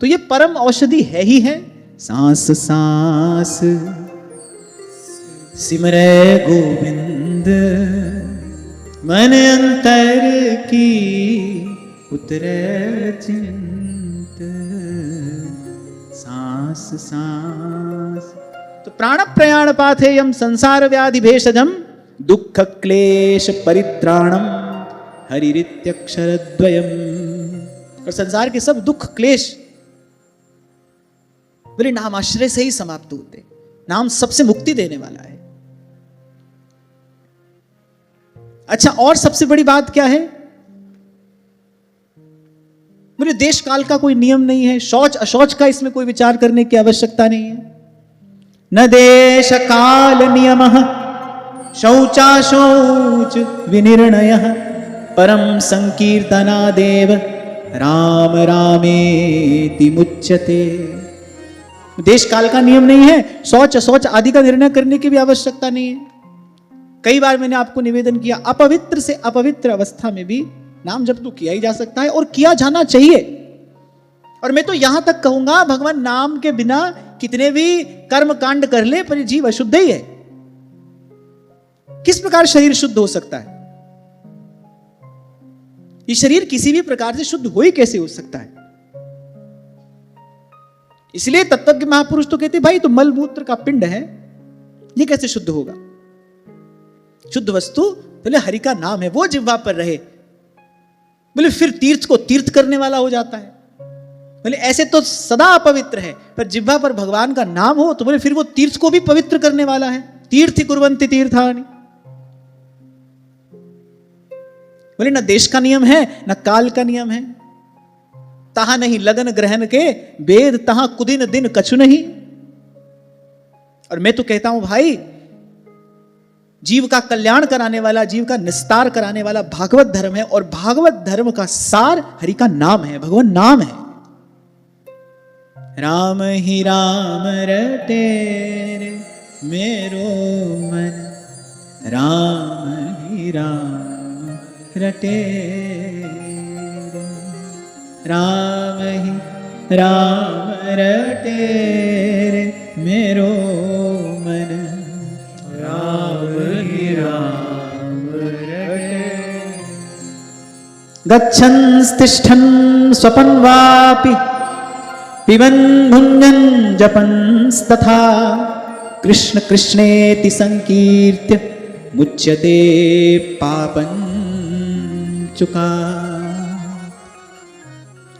तो ये परम औषधि है ही है। सांस सांस सिमरे गोविंद, मन अंतर की उतरे चिंत, सांस सांस। तो प्राण प्रयाण पाथेयम संसार व्याधि भेषजम, दुख क्लेश परित्राणम हरिरित्यक्षरद्वयम। और संसार के सब दुख क्लेश बोले नाम आश्रय से ही समाप्त होते। नाम सबसे मुक्ति देने वाला है। अच्छा, और सबसे बड़ी बात क्या है, बोले देश काल का कोई नियम नहीं है, शौच अशौच का इसमें कोई विचार करने की आवश्यकता नहीं है। न देश काल नियमः शौचाशौच विनिर्णयः, परम संकीर्तनादेव राम रामेति मुच्यते। देश काल का नियम नहीं है, शौच अशौच आदि का निर्णय करने की भी आवश्यकता नहीं है। कई बार मैंने आपको निवेदन किया, अपवित्र से अपवित्र अवस्था में भी नाम जप तो किया ही जा सकता है और किया जाना चाहिए। और मैं तो यहां तक कहूंगा, भगवान नाम के बिना कितने भी कर्म कांड कर ले पर जीव अशुद्ध ही है। किस प्रकार शरीर शुद्ध हो सकता है? ये शरीर किसी भी प्रकार से शुद्ध हो ही कैसे हो सकता है? इसलिए तत्वज्ञ महापुरुष तो कहते भाई तो मलमूत्र का पिंड है, ये कैसे शुद्ध होगा? शुद्ध वस्तु बोले हरि का नाम है, वो जिह्वा पर रहे। बोले फिर तीर्थ को तीर्थ करने वाला हो जाता है। बोले ऐसे तो सदा अपवित्र है, पर जिह्वा पर भगवान का नाम हो तो बोले फिर वो तीर्थ को भी पवित्र करने वाला है। तीर्थि कुर्वन्ति तीर्थानि। बोले न देश का नियम है न काल का नियम है, तहा नहीं लगन ग्रहण के वेद, तहा कुदिन दिन कछु नहीं। और मैं तो कहता हूं भाई, जीव का कल्याण कराने वाला, जीव का निस्तार कराने वाला भागवत धर्म है, और भागवत धर्म का सार हरि का नाम है, भगवान नाम है। राम ही राम रटे रे मेरो मन, राम ही राम रटे, राम ही राम रटे रे मेरो मन, राम ही राम रटे। गच्छन् तिष्ठन् स्वपन् वापि पिबन् भुञ्जन् जपन्स्तथा, कृष्ण कृष्णेति संकीर्त्य मुच्यते पापं चुका।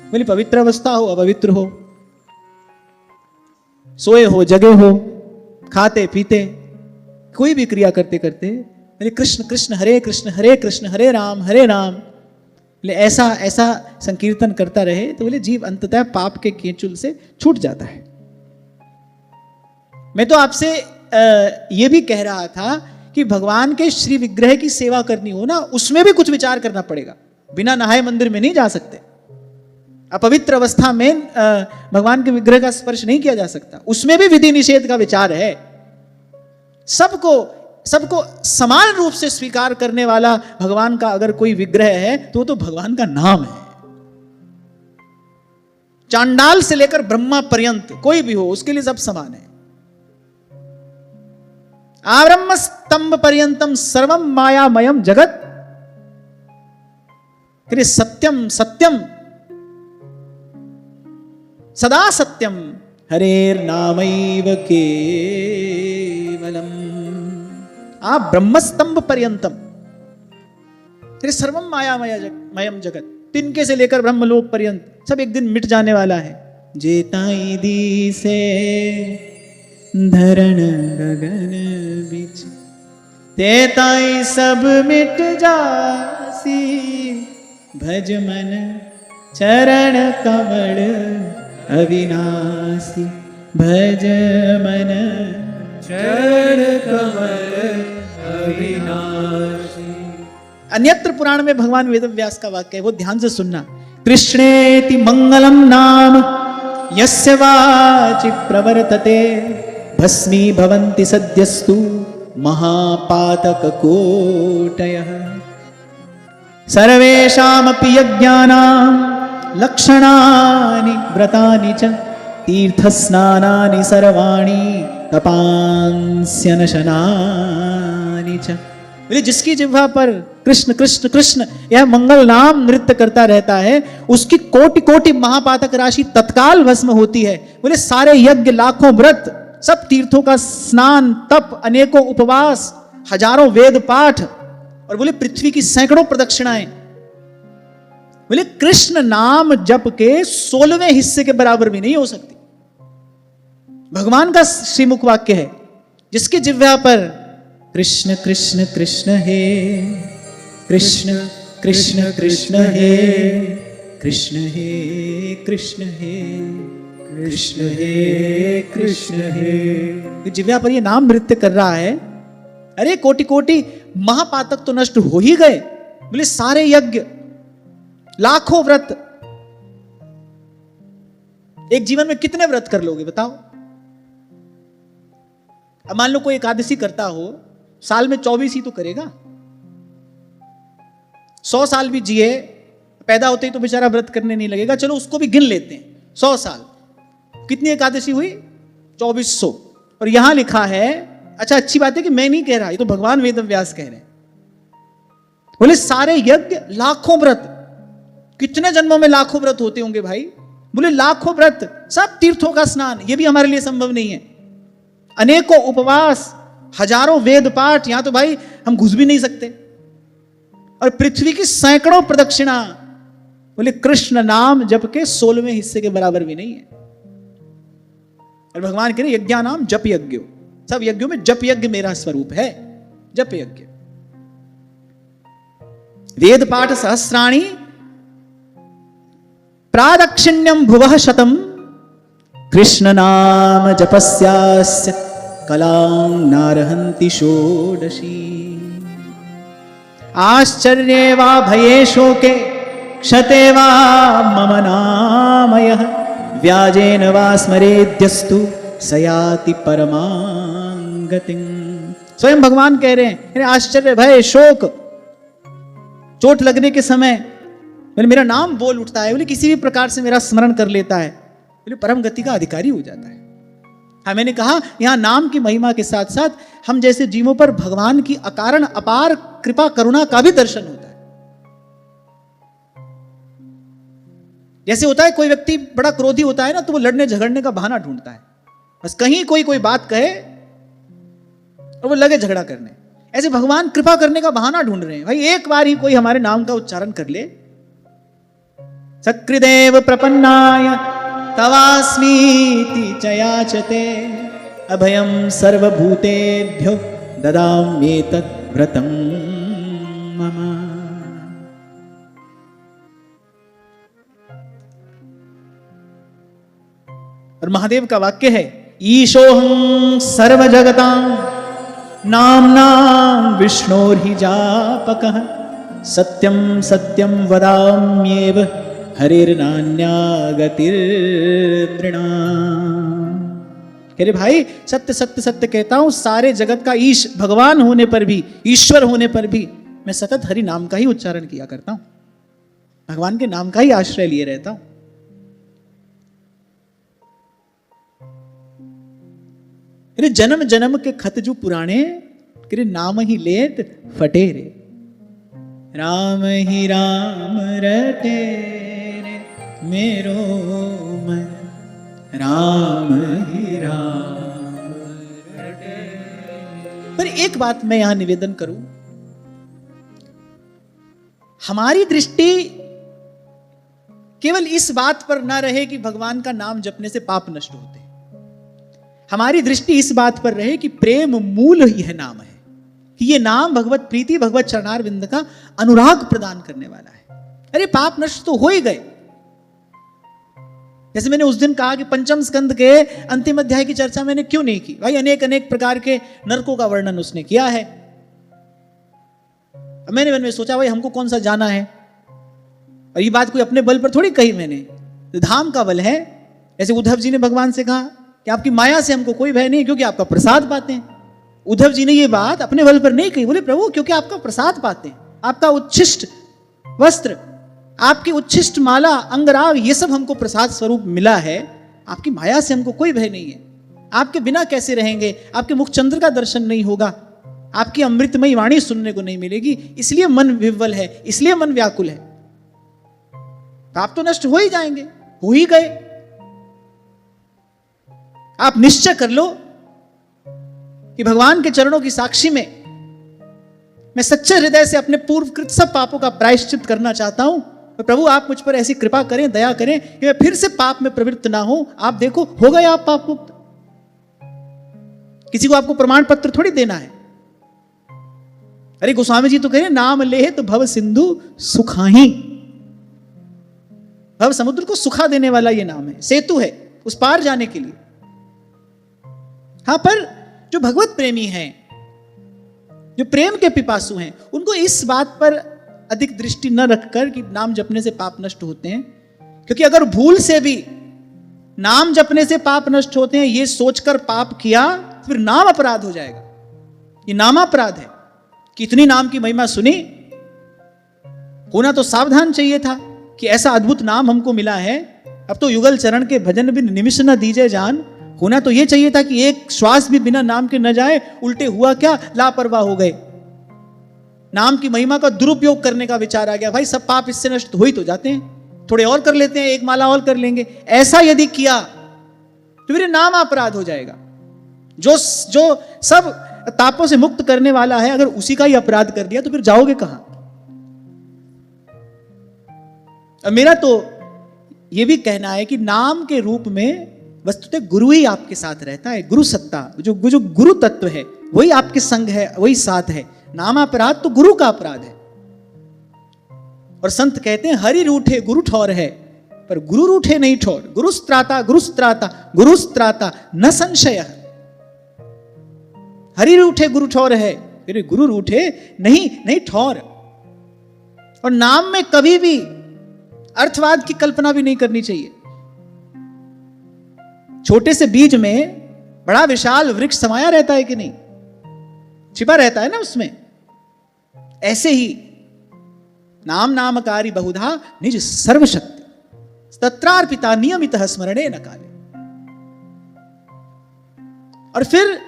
बोले पवित्र अवस्था हो अपवित्र हो, सोए हो जगे हो, खाते पीते, कोई भी क्रिया करते करते बोले कृष्ण कृष्ण हरे कृष्ण हरे राम, बोले ऐसा ऐसा संकीर्तन करता रहे तो बोले जीव अंततः पाप के कीचुल से छूट जाता है। मैं तो आपसे यह भी कह रहा था कि भगवान के श्री विग्रह की सेवा करनी हो ना, उसमें भी कुछ विचार करना पड़ेगा। बिना नहाए मंदिर में नहीं जा सकते, अपवित्र अवस्था में भगवान के विग्रह का स्पर्श नहीं किया जा सकता, उसमें भी विधि निषेध का विचार है। सबको समान रूप से स्वीकार करने वाला भगवान का अगर कोई विग्रह है तो भगवान का नाम है। चांडाल से लेकर ब्रह्मा पर्यंत कोई भी हो, उसके लिए सब समान है। आब्रह्म स्तंभ पर्यंतम सर्वम मायामयम जगत, सत्यम सत्यम सदा सत्यम हरेर नामैव केवलम। आप ब्रह्मस्तंभ पर्यंतम, सर्वम मायामयम जगत, तिनके से लेकर ब्रह्मलोक पर्यंत सब एक दिन मिट जाने वाला है। जेताई दी से धरण गगन बिच, तेताई सब मिट जासी, भज मन चरण कमल अविनाशी, भज मन चरण कमल अविनाशी। अन्यत्र पुराण में भगवान वेदव्यास का वाक्य है, वो ध्यान से सुनना। कृष्णेति मंगलम नाम यस्य वाचि प्रवर्तते, भस्मी भवन्ति सद्यस्तु महापातक कोटयः। सर्वेषामपि यज्ञानां लक्षणानि व्रतानि च, तीर्थस्नानानि सर्वाणि तपांस्यनशनानि च। जिसकी जिह्वा पर कृष्ण कृष्ण कृष्ण यह मंगल नाम नृत्य करता रहता है, उसकी कोटि कोटि महापातक राशि तत्काल भस्म होती है। बोले सारे यज्ञ, लाखों व्रत, सब तीर्थों का स्नान, तप, अनेकों उपवास, हजारों वेद पाठ, और बोले पृथ्वी की सैकड़ों प्रदक्षिणाएं, बोले कृष्ण नाम जप के 16वें हिस्से के बराबर भी नहीं हो सकती। भगवान का श्रीमुख वाक्य है, जिसकी जिह्वा पर कृष्ण कृष्ण कृष्ण हे कृष्ण कृष्ण कृष्ण हे कृष्ण हे कृष्ण हे कृष्ण हे कृष्ण हे, जिह्वा पर ये नाम नृत्य कर रहा है। अरे कोटि कोटि महापातक तो नष्ट हो ही गए, बोले सारे यज्ञ, लाखों व्रत। एक जीवन में कितने व्रत कर लोगे बताओ? अब मान लो कोई एकादशी करता हो, साल में 24 ही तो करेगा। 100 साल भी जिए, पैदा होते ही तो बेचारा व्रत करने नहीं लगेगा। चलो उसको भी गिन लेते हैं, 100 साल कितनी एकादशी हुई? 2400। और यहां लिखा है, अच्छा अच्छी बात है कि मैं नहीं कह रहा, ये तो भगवान वेदव्यास कह रहे हैं। बोले सारे यज्ञ, लाखों व्रत, कितने जन्मों में लाखों व्रत होते होंगे भाई? बोले लाखों व्रत, सब तीर्थों का स्नान, ये भी हमारे लिए संभव नहीं है। अनेकों उपवास, हजारों वेद पाठ, यहां तो भाई हम घुस भी नहीं सकते। और पृथ्वी की सैकड़ों प्रदक्षिणा, बोले कृष्ण नाम जप के 16वें हिस्से के बराबर भी नहीं है। और भगवान कह रहे यज्ञानाम जप यज्ञ, सब यज्ञों में जप यज्ञ मेरा स्वरूप है, जप यज्ञ। वेद पाठ सहस्राणि प्रादक्षिण्यम भुवः शतम, कृष्ण नाम जपस्यास्य कलां नारहन्ति षोडशी। आश्चर्ये वा भये शोके क्षते वा मम नामयः, व्याजेन वा स्मरेद्यस्तु सयाति परमां गतिं। स्वयं भगवान कह रहे हैं, आश्चर्य, भय, शोक, चोट लगने के समय मेरा नाम बोल उठता है, बोले किसी भी प्रकार से मेरा स्मरण कर लेता है, बोले परम गति का अधिकारी हो जाता है। हाँ, मैंने कहा यहां नाम की महिमा के साथ साथ हम जैसे जीवों पर भगवान की अकारण अपार कृपा करुणा का भी दर्शन होता है। जैसे होता है कोई व्यक्ति बड़ा क्रोधी होता है ना, तो वो लड़ने झगड़ने का बहाना ढूंढता है, बस कहीं कोई बात कहे और वो लगे झगड़ा करने। ऐसे भगवान कृपा करने का बहाना ढूंढ रहे हैं। भाई एक बार ही कोई हमारे नाम का उच्चारण कर ले, सकृदेव प्रपन्नाय तवास्मीति च याचते, अभयं सर्वभूतेभ्यो ददाम्येतत् व्रतं मम। और महादेव का वाक्य है, ईशोहं सर्वजगतां नाम्ना विष्णोर्हि जापकः, सत्यं सत्यं वदाम्येव हरिर्नान्या गतिर्नृणाम्। कह रहे भाई सत्य सत्य सत्य कहता हूं, सारे जगत का ईश भगवान होने पर भी, ईश्वर होने पर भी मैं सतत हरि नाम का ही उच्चारण किया करता हूं, भगवान के नाम का ही आश्रय लिए रहता हूं। अरे जन्म जन्म के खत जो पुराने, कि नाम ही लेत फटे रे, राम ही राम रटे रे मेरो मन, राम ही राम रटे। पर एक बात मैं यहां निवेदन करूं, हमारी दृष्टि केवल इस बात पर ना रहे कि भगवान का नाम जपने से पाप नष्ट होते हैं, हमारी दृष्टि इस बात पर रहे कि प्रेम मूल यह नाम है, कि यह नाम भगवत प्रीति, भगवत चरणार विंद का अनुराग प्रदान करने वाला है। अरे पाप नष्ट तो हो ही गए। जैसे मैंने उस दिन कहा कि पंचम स्कंद के अंतिम अध्याय की चर्चा मैंने क्यों नहीं की, भाई अनेक अनेक प्रकार के नरकों का वर्णन उसने किया है। मैंने मन में सोचा भाई हमको कौन सा जाना है, और ये बात कोई अपने बल पर थोड़ी कही मैंने, धाम का बल है। ऐसे उद्धव जी ने भगवान से कहा कि आपकी माया से हमको कोई भय नहीं, क्योंकि आपका प्रसाद पाते हैं। उद्धव जी ने ये बात अपने बल पर नहीं कही, बोले प्रभु क्योंकि आपका प्रसाद पाते हैं, आपका उच्छिष्ट वस्त्र, आपकी उच्छिष्ट माला, अंगराग, ये सब हमको प्रसाद स्वरूप मिला है, आपकी माया से हमको कोई भय नहीं है। आपके बिना कैसे रहेंगे, आपके मुखचंद्र का दर्शन नहीं होगा, आपकी अमृतमयी वाणी सुनने को नहीं मिलेगी, इसलिए मन विह्वल है, इसलिए मन व्याकुल है। पाप तो नष्ट हो ही जाएंगे, हो ही गए। आप निश्चय कर लो कि भगवान के चरणों की साक्षी में मैं सच्चे हृदय से अपने पूर्वकृत सब पापों का प्रायश्चित करना चाहता हूं, और प्रभु आप मुझ पर ऐसी कृपा करें, दया करें कि मैं फिर से पाप में प्रवृत्त ना हो। आप देखो हो गए आप पाप मुक्त। किसी को आपको प्रमाण पत्र थोड़ी देना है। अरे गोस्वामी जी तो कह रहे नाम ले तो भव सिंधु सुखाही, भव समुद्र को सुखा देने वाला ये नाम है, सेतु है उस पार जाने के लिए। हां, पर जो भगवत प्रेमी हैं, जो प्रेम के पिपासु हैं, उनको इस बात पर अधिक दृष्टि न रखकर कि नाम जपने से पाप नष्ट होते हैं, क्योंकि अगर भूल से भी नाम जपने से पाप नष्ट होते हैं ये सोचकर पाप किया, फिर नाम अपराध हो जाएगा। ये नामापराध है। कितनी नाम की महिमा सुनी, होना तो सावधान चाहिए था कि ऐसा अद्भुत नाम हमको मिला है, अब तो युगल चरण के भजन बिन निमिष न दीजे जान। होना तो यह चाहिए था कि एक श्वास भी बिना नाम के न जाए। उल्टे हुआ क्या, लापरवाह हो गए। नाम की महिमा का दुरुपयोग करने का विचार आ गया, भाई सब पाप इससे नष्ट हो ही तो जाते हैं, थोड़े और कर लेते हैं, एक माला और कर लेंगे। ऐसा यदि किया तो फिर नाम अपराध हो जाएगा। जो सब तापों से मुक्त करने वाला है, अगर उसी का ही अपराध कर दिया तो फिर जाओगे कहां। मेरा तो यह भी कहना है कि नाम के रूप में वस्तुतः गुरु ही आपके साथ रहता है। गुरु सत्ता, जो गुरु तत्व है वही आपके संग है, वही साथ है। नाम अपराध तो गुरु का अपराध है। और संत कहते हैं हरि रूठे गुरु ठौर है, पर गुरु रूठे नहीं ठौर। गुरुस्त्राता गुरुस्त्राता गुरुस्त्राता न संशय। हरि रूठे गुरु ठौर है, फिर गुरु रूठे नहीं ठौर। और नाम में कभी भी अर्थवाद की कल्पना भी नहीं करनी चाहिए। छोटे से बीज में बड़ा विशाल वृक्ष समाया रहता है कि नहीं, छिपा रहता है ना उसमें। ऐसे ही नाम नामकारी बहुधा निज सर्वशक्ति तत्रार्पिता नियमित स्मरणे न काले। और फिर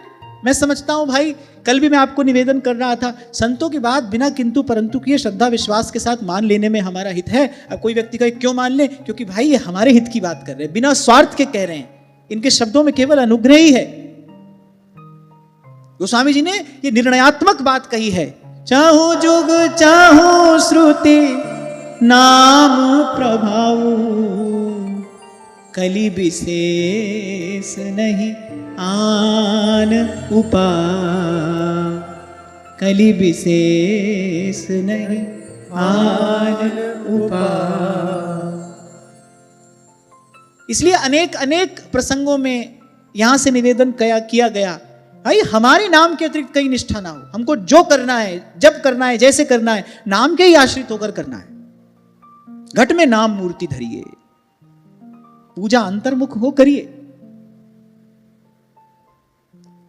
मैं समझता हूं भाई, कल भी मैं आपको निवेदन कर रहा था, संतों की बात बिना किंतु परंतु किए श्रद्धा विश्वास के साथ मान लेने में हमारा हित है। अब कोई व्यक्ति कहे क्यों मान ले, क्योंकि भाई ये हमारे हित की बात कर रहे हैं, बिना स्वार्थ के कह रहे हैं। इनके शब्दों में केवल अनुग्रह ही है। गोस्वामी जी ने ये निर्णयात्मक बात कही है, चाहो जुग चाहो श्रुति नाम प्रभाव, कलि विशेष नहीं आन उपा, कलि विशेष नहीं आन उपा। इसलिए अनेक अनेक प्रसंगों में यहां से निवेदन किया गया, भाई हमारी नाम के अतिरिक्त कहीं निष्ठा ना हो। हमको जो करना है, जब करना है, जैसे करना है, नाम के ही आश्रित होकर करना है। घट में नाम मूर्ति धरिए, पूजा अंतर्मुख हो करिए।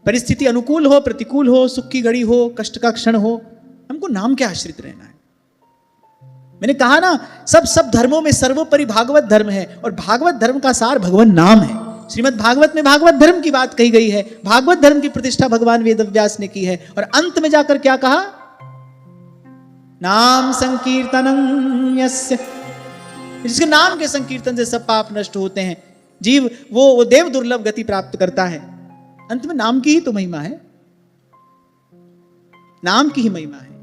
परिस्थिति अनुकूल हो, प्रतिकूल हो, सुख की घड़ी हो, कष्ट का क्षण हो, हमको नाम के आश्रित रहना है। मैंने कहा ना, सब धर्मों में सर्वोपरि भागवत धर्म है, और भागवत धर्म का सार भगवान नाम है। श्रीमद् भागवत में भागवत धर्म की बात कही गई है, भागवत धर्म की प्रतिष्ठा भगवान वेदव्यास ने की है, और अंत में जाकर क्या कहा, नाम संकीर्तनम यस्य, जिसके नाम के संकीर्तन से सब पाप नष्ट होते हैं, जीव वो देव दुर्लभ गति प्राप्त करता है। अंत में नाम की ही तो महिमा है, नाम की ही महिमा है।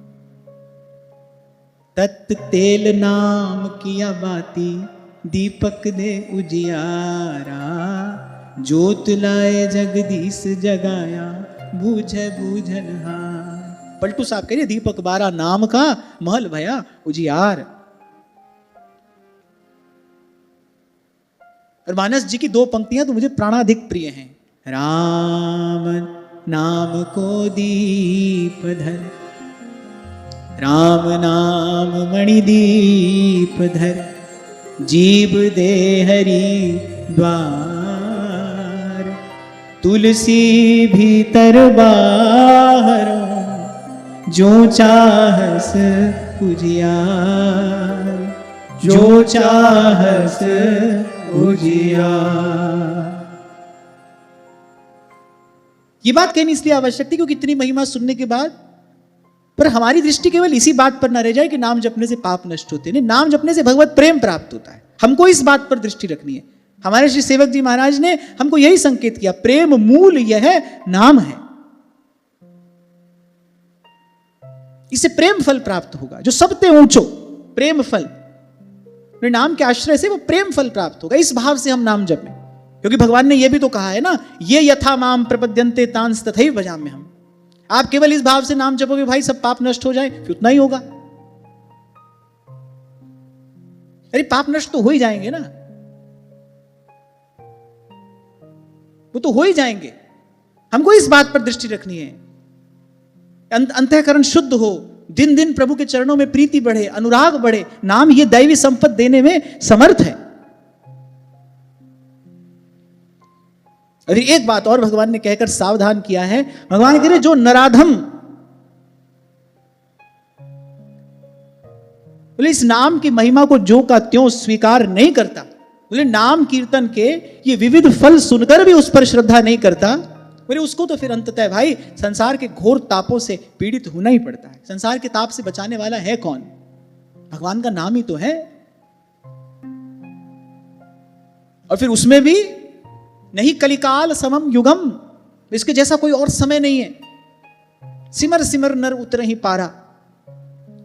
तत् तेल नाम किया बाती, दीपक दे उजियारा, ज्योत लाए जगदीश जगाया, बूझे बूझनहार। पलटू साहब कह रहे दीपक बारा, नाम का महल भया उजियार। और मानस जी की दो पंक्तियां तो मुझे प्राणाधिक प्रिय हैं। राम नाम को दीप धर, राम नाम मणिदीप धर, जीव दे हरि द्वार, तुलसी भीतर बाहरों, जो चाहस उजियार, जो चाहस उजियार। ये बात कहनी इसलिए आवश्यक थी क्योंकि इतनी महिमा सुनने के बाद पर हमारी दृष्टि केवल इसी बात पर न रह जाए कि नाम जपने से पाप नष्ट होते, नहीं, नाम जपने से भगवत प्रेम प्राप्त होता है। हमको इस बात पर दृष्टि रखनी है। हमारे श्री सेवक जी महाराज ने हमको यही संकेत किया, प्रेम मूल यह नाम है, इससे प्रेम फल प्राप्त होगा, जो सबसे ऊंचो प्रेम फल, नाम के आश्रय से वो प्रेम फल प्राप्त होगा। इस भाव से हम नाम जपें, क्योंकि भगवान ने यह भी तो कहा है ना, ये यथा माम प्रपद्यन्ते तांस तथैव भजाम्य हम। आप केवल इस भाव से नाम जपोगे भाई सब पाप नष्ट हो जाए, फिर उतना ही होगा। अरे पाप नष्ट तो हो ही जाएंगे ना, वो तो हो ही जाएंगे। हमको इस बात पर दृष्टि रखनी है, अंतःकरण शुद्ध हो, दिन दिन प्रभु के चरणों में प्रीति बढ़े, अनुराग बढ़े। नाम ये दैवी संपत्ति देने में समर्थ है। अभी एक बात और भगवान ने कहकर सावधान किया है। भगवान कह रहे जो नराधम, बोले इस नाम की महिमा को जो का त्यों स्वीकार नहीं करता, बोले नाम कीर्तन के ये विविध फल सुनकर भी उस पर श्रद्धा नहीं करता, बोले उसको तो फिर अंततः भाई संसार के घोर तापों से पीड़ित होना ही पड़ता है। संसार के ताप से बचाने वाला है कौन? भगवान का नाम ही तो है। और फिर उसमें भी नहीं कलिकाल समम युगम, इसके जैसा कोई और समय नहीं है। सिमर सिमर नर उतरे ही पारा।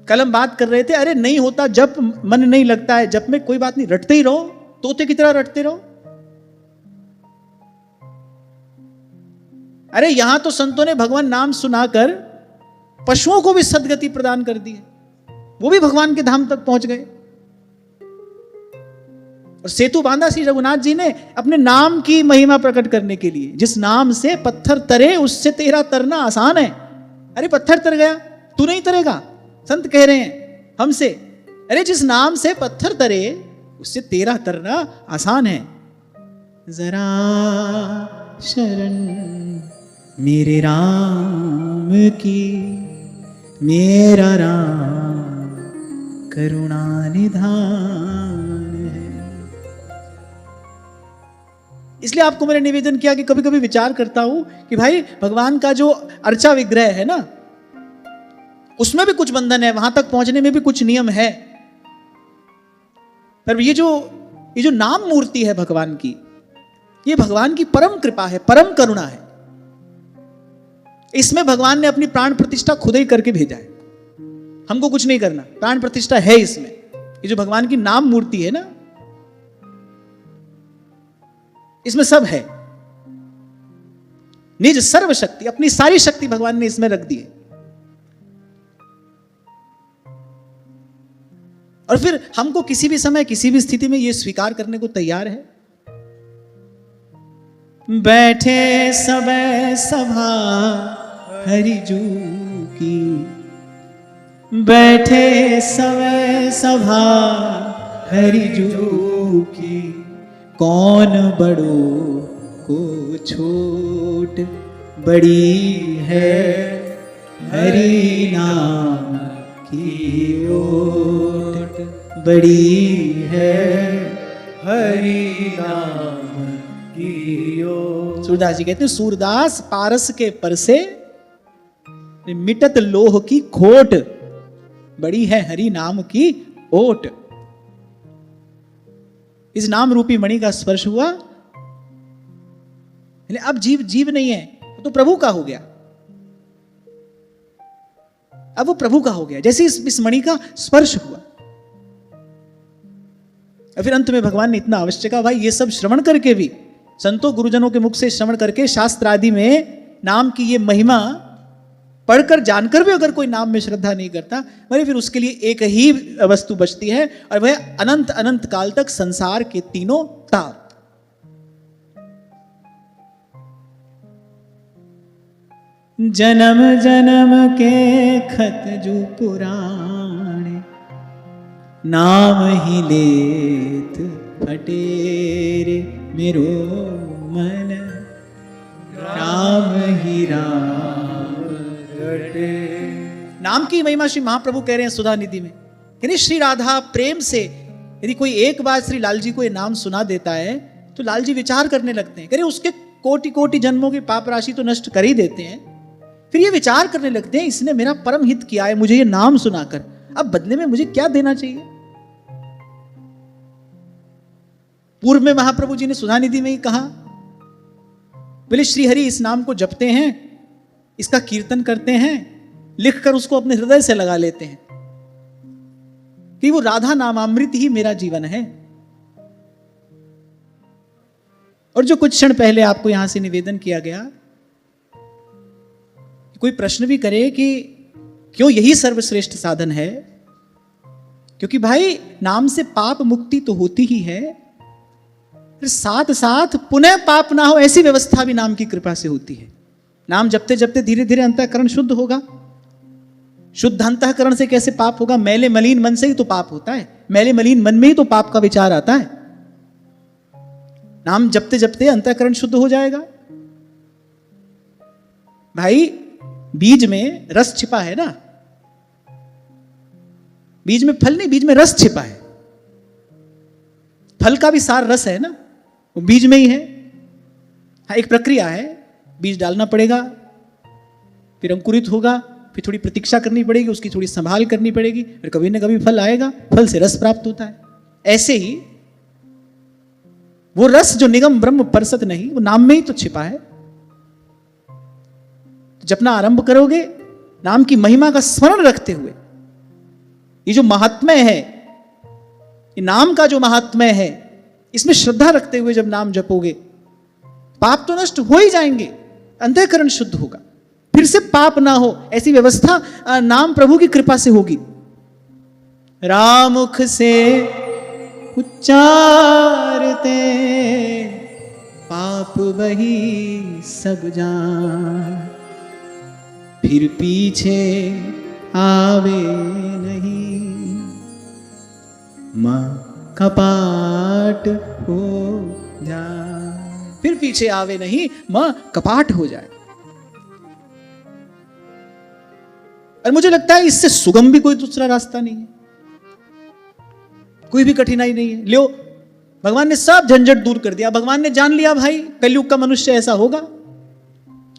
कल हम बात कर रहे थे, अरे नहीं होता जप, मन नहीं लगता है जप में, कोई बात नहीं, रटते ही रहो, तोते की तरह रटते रहो। अरे यहां तो संतों ने भगवान नाम सुनाकर पशुओं को भी सदगति प्रदान कर दी है, वो भी भगवान के धाम तक पहुंच गए। और सेतु बांधा श्री रघुनाथ जी ने अपने नाम की महिमा प्रकट करने के लिए। जिस नाम से पत्थर तरे उससे तेरा तरना आसान है। अरे पत्थर तर गया, तू नहीं तरेगा, संत कह रहे हैं हमसे। अरे जिस नाम से पत्थर तरे उससे तेरा तरना आसान है। जरा शरण मेरे राम की, मेरा राम करुणा निधान है। इसलिए आपको मैंने निवेदन किया कि कभी कभी विचार करता हूं कि भाई भगवान का जो अर्चा विग्रह है ना, उसमें भी कुछ बंधन है, वहां तक पहुंचने में भी कुछ नियम है। पर ये जो नाम मूर्ति है भगवान की, ये भगवान की परम कृपा है, परम करुणा है। इसमें भगवान ने अपनी प्राण प्रतिष्ठा खुद ही करके भेजा है, हमको कुछ नहीं करना, प्राण प्रतिष्ठा है इसमें। ये जो भगवान की नाम मूर्ति है ना, इसमें सब है। निज सर्व शक्ति, अपनी सारी शक्ति भगवान ने इसमें रख दी है। और फिर हमको किसी भी समय किसी भी स्थिति में यह स्वीकार करने को तैयार है। बैठे सबे सभा हरिजू की, बैठे सबे सभा हरिजू की, कौन बड़ो को छोट, बड़ी है हरि नाम की ओट, बड़ी है हरि नाम सूरदास जी कहते हैं, सूरदास पारस के परसे मिटत लोह की खोट, बड़ी है हरि नाम की ओट। इस नाम रूपी मणि का स्पर्श हुआ, अब जीव जीव नहीं है, तो प्रभु का हो गया। अब वो प्रभु का हो गया जैसे इस मणि का स्पर्श हुआ। और फिर अंत में भगवान ने इतना आवश्यक कहा, भाई ये सब श्रवण करके भी, संतों गुरुजनों के मुख से श्रवण करके, शास्त्र आदि में नाम की ये महिमा पढ़कर जानकर भी अगर कोई नाम में श्रद्धा नहीं करता, भाई फिर उसके लिए एक ही वस्तु बचती है, और वह अनंत अनंत काल तक संसार के तीनों ताप। जन्म जन्म के खत जो पुराणे, नाम ही लेत फटेरे मेरो मन, राम ही राम रटे। नाम की महिमा श्री महाप्रभु कह रहे हैं सुधा निधि में, यानी श्री राधा प्रेम से यदि कोई एक बार श्री लाल जी को ये नाम सुना देता है तो लाल जी विचार करने लगते हैं, कह रहे उसके कोटि कोटि जन्मों की पाप राशि तो नष्ट कर ही देते हैं। फिर ये विचार करने लगते हैं, इसने मेरा परम हित किया है मुझे ये नाम सुनाकर, अब बदले में मुझे क्या देना चाहिए। पूर्व में महाप्रभु जी ने सुधा निधि में ही कहा, बोले श्रीहरि इस नाम को जपते हैं, इसका कीर्तन करते हैं, लिखकर उसको अपने हृदय से लगा लेते हैं कि वो राधा नामामृत ही मेरा जीवन है। और जो कुछ क्षण पहले आपको यहां से निवेदन किया गया, कोई प्रश्न भी करे कि क्यों यही सर्वश्रेष्ठ साधन है, क्योंकि भाई नाम से पाप मुक्ति तो होती ही है, फिर साथ साथ पुनः पाप ना हो ऐसी व्यवस्था भी नाम की कृपा से होती है। नाम जपते जपते धीरे धीरे अंतःकरण शुद्ध होगा। शुद्ध अंतःकरण से कैसे पाप होगा? मैले मलिन मन से ही तो पाप होता है, मैले मलिन मन में ही तो पाप का विचार आता है। नाम जपते जपते अंतःकरण शुद्ध हो जाएगा। भाई बीज में रस छिपा है ना, बीज में फल नहीं, बीज में रस छिपा है। फल का भी सार रस है ना, वो बीज में ही है। हाँ, एक प्रक्रिया है, बीज डालना पड़ेगा, फिर अंकुरित होगा, फिर थोड़ी प्रतीक्षा करनी पड़ेगी, उसकी थोड़ी संभाल करनी पड़ेगी, फिर कभी ना कभी फल आएगा, फल से रस प्राप्त होता है। ऐसे ही वो रस जो निगम ब्रह्म परसत नहीं, वो नाम में ही तो छिपा है। जपना आरंभ करोगे नाम की महिमा का स्मरण रखते हुए, ये जो महात्म्य है, ये नाम का जो महात्म्य है, इसमें श्रद्धा रखते हुए जब नाम जपोगे, पाप तो नष्ट हो ही जाएंगे, अंतःकरण शुद्ध होगा, फिर से पाप ना हो ऐसी व्यवस्था नाम प्रभु की कृपा से होगी। रामुख से उच्चारते पाप वही सब जान, फिर पीछे आवे नहीं, मां कपाट हो जाए। फिर पीछे आवे नहीं, मां कपाट हो जाए। और मुझे लगता है इससे सुगम भी कोई दूसरा रास्ता नहीं है, कोई भी कठिनाई नहीं है। लो, भगवान ने सब झंझट दूर कर दिया। भगवान ने जान लिया भाई कलयुग का मनुष्य ऐसा होगा,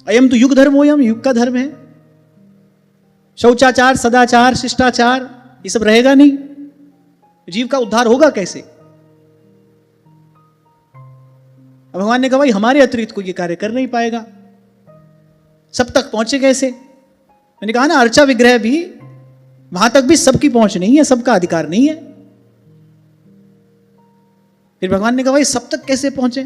अयम तो युग धर्मोयम, युग का धर्म है। शौचाचार, सदाचार, शिष्टाचार ये सब रहेगा नहीं, जीव का उद्धार होगा कैसे? अब भगवान ने कहा भाई हमारे अतिरिक्त कोई ये कार्य कर नहीं पाएगा, सब तक पहुंचे कैसे? मैंने कहा ना, अर्चा विग्रह भी वहां तक भी सबकी पहुंच नहीं है, सबका अधिकार नहीं है। फिर भगवान ने कहा भाई सब तक कैसे पहुंचे?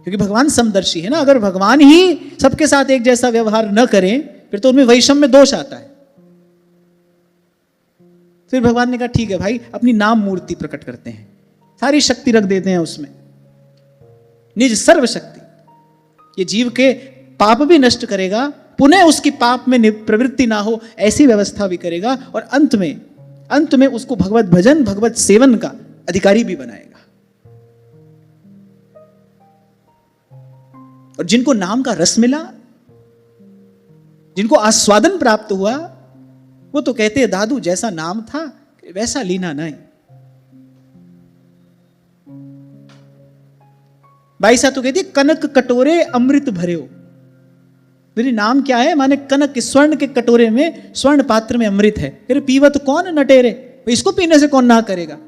क्योंकि भगवान समदर्शी है ना। अगर भगवान ही सबके साथ एक जैसा व्यवहार न करें फिर तो उनमें वैषम्य दोष आता है। फिर भगवान ने कहा ठीक है भाई, अपनी नाम मूर्ति प्रकट करते हैं, सारी शक्ति रख देते हैं उसमें, निज सर्व शक्ति। ये जीव के पाप भी नष्ट करेगा, पुनः उसकी पाप में प्रवृत्ति ना हो ऐसी व्यवस्था भी करेगा, और अंत में उसको भगवत भजन, भगवत सेवन का अधिकारी भी बनाएगा। और जिनको नाम का रस मिला, जिनको आस्वादन प्राप्त हुआ, वो तो कहते हैं दादू जैसा नाम था वैसा लीना नहीं। 22 तो कहती है कनक कटोरे अमृत भरे हो। मेरी नाम क्या है? माने कनक स्वर्ण के कटोरे में, स्वर्ण पात्र में अमृत है। अरे पीवत कौन नटेरे, इसको पीने से कौन ना करेगा।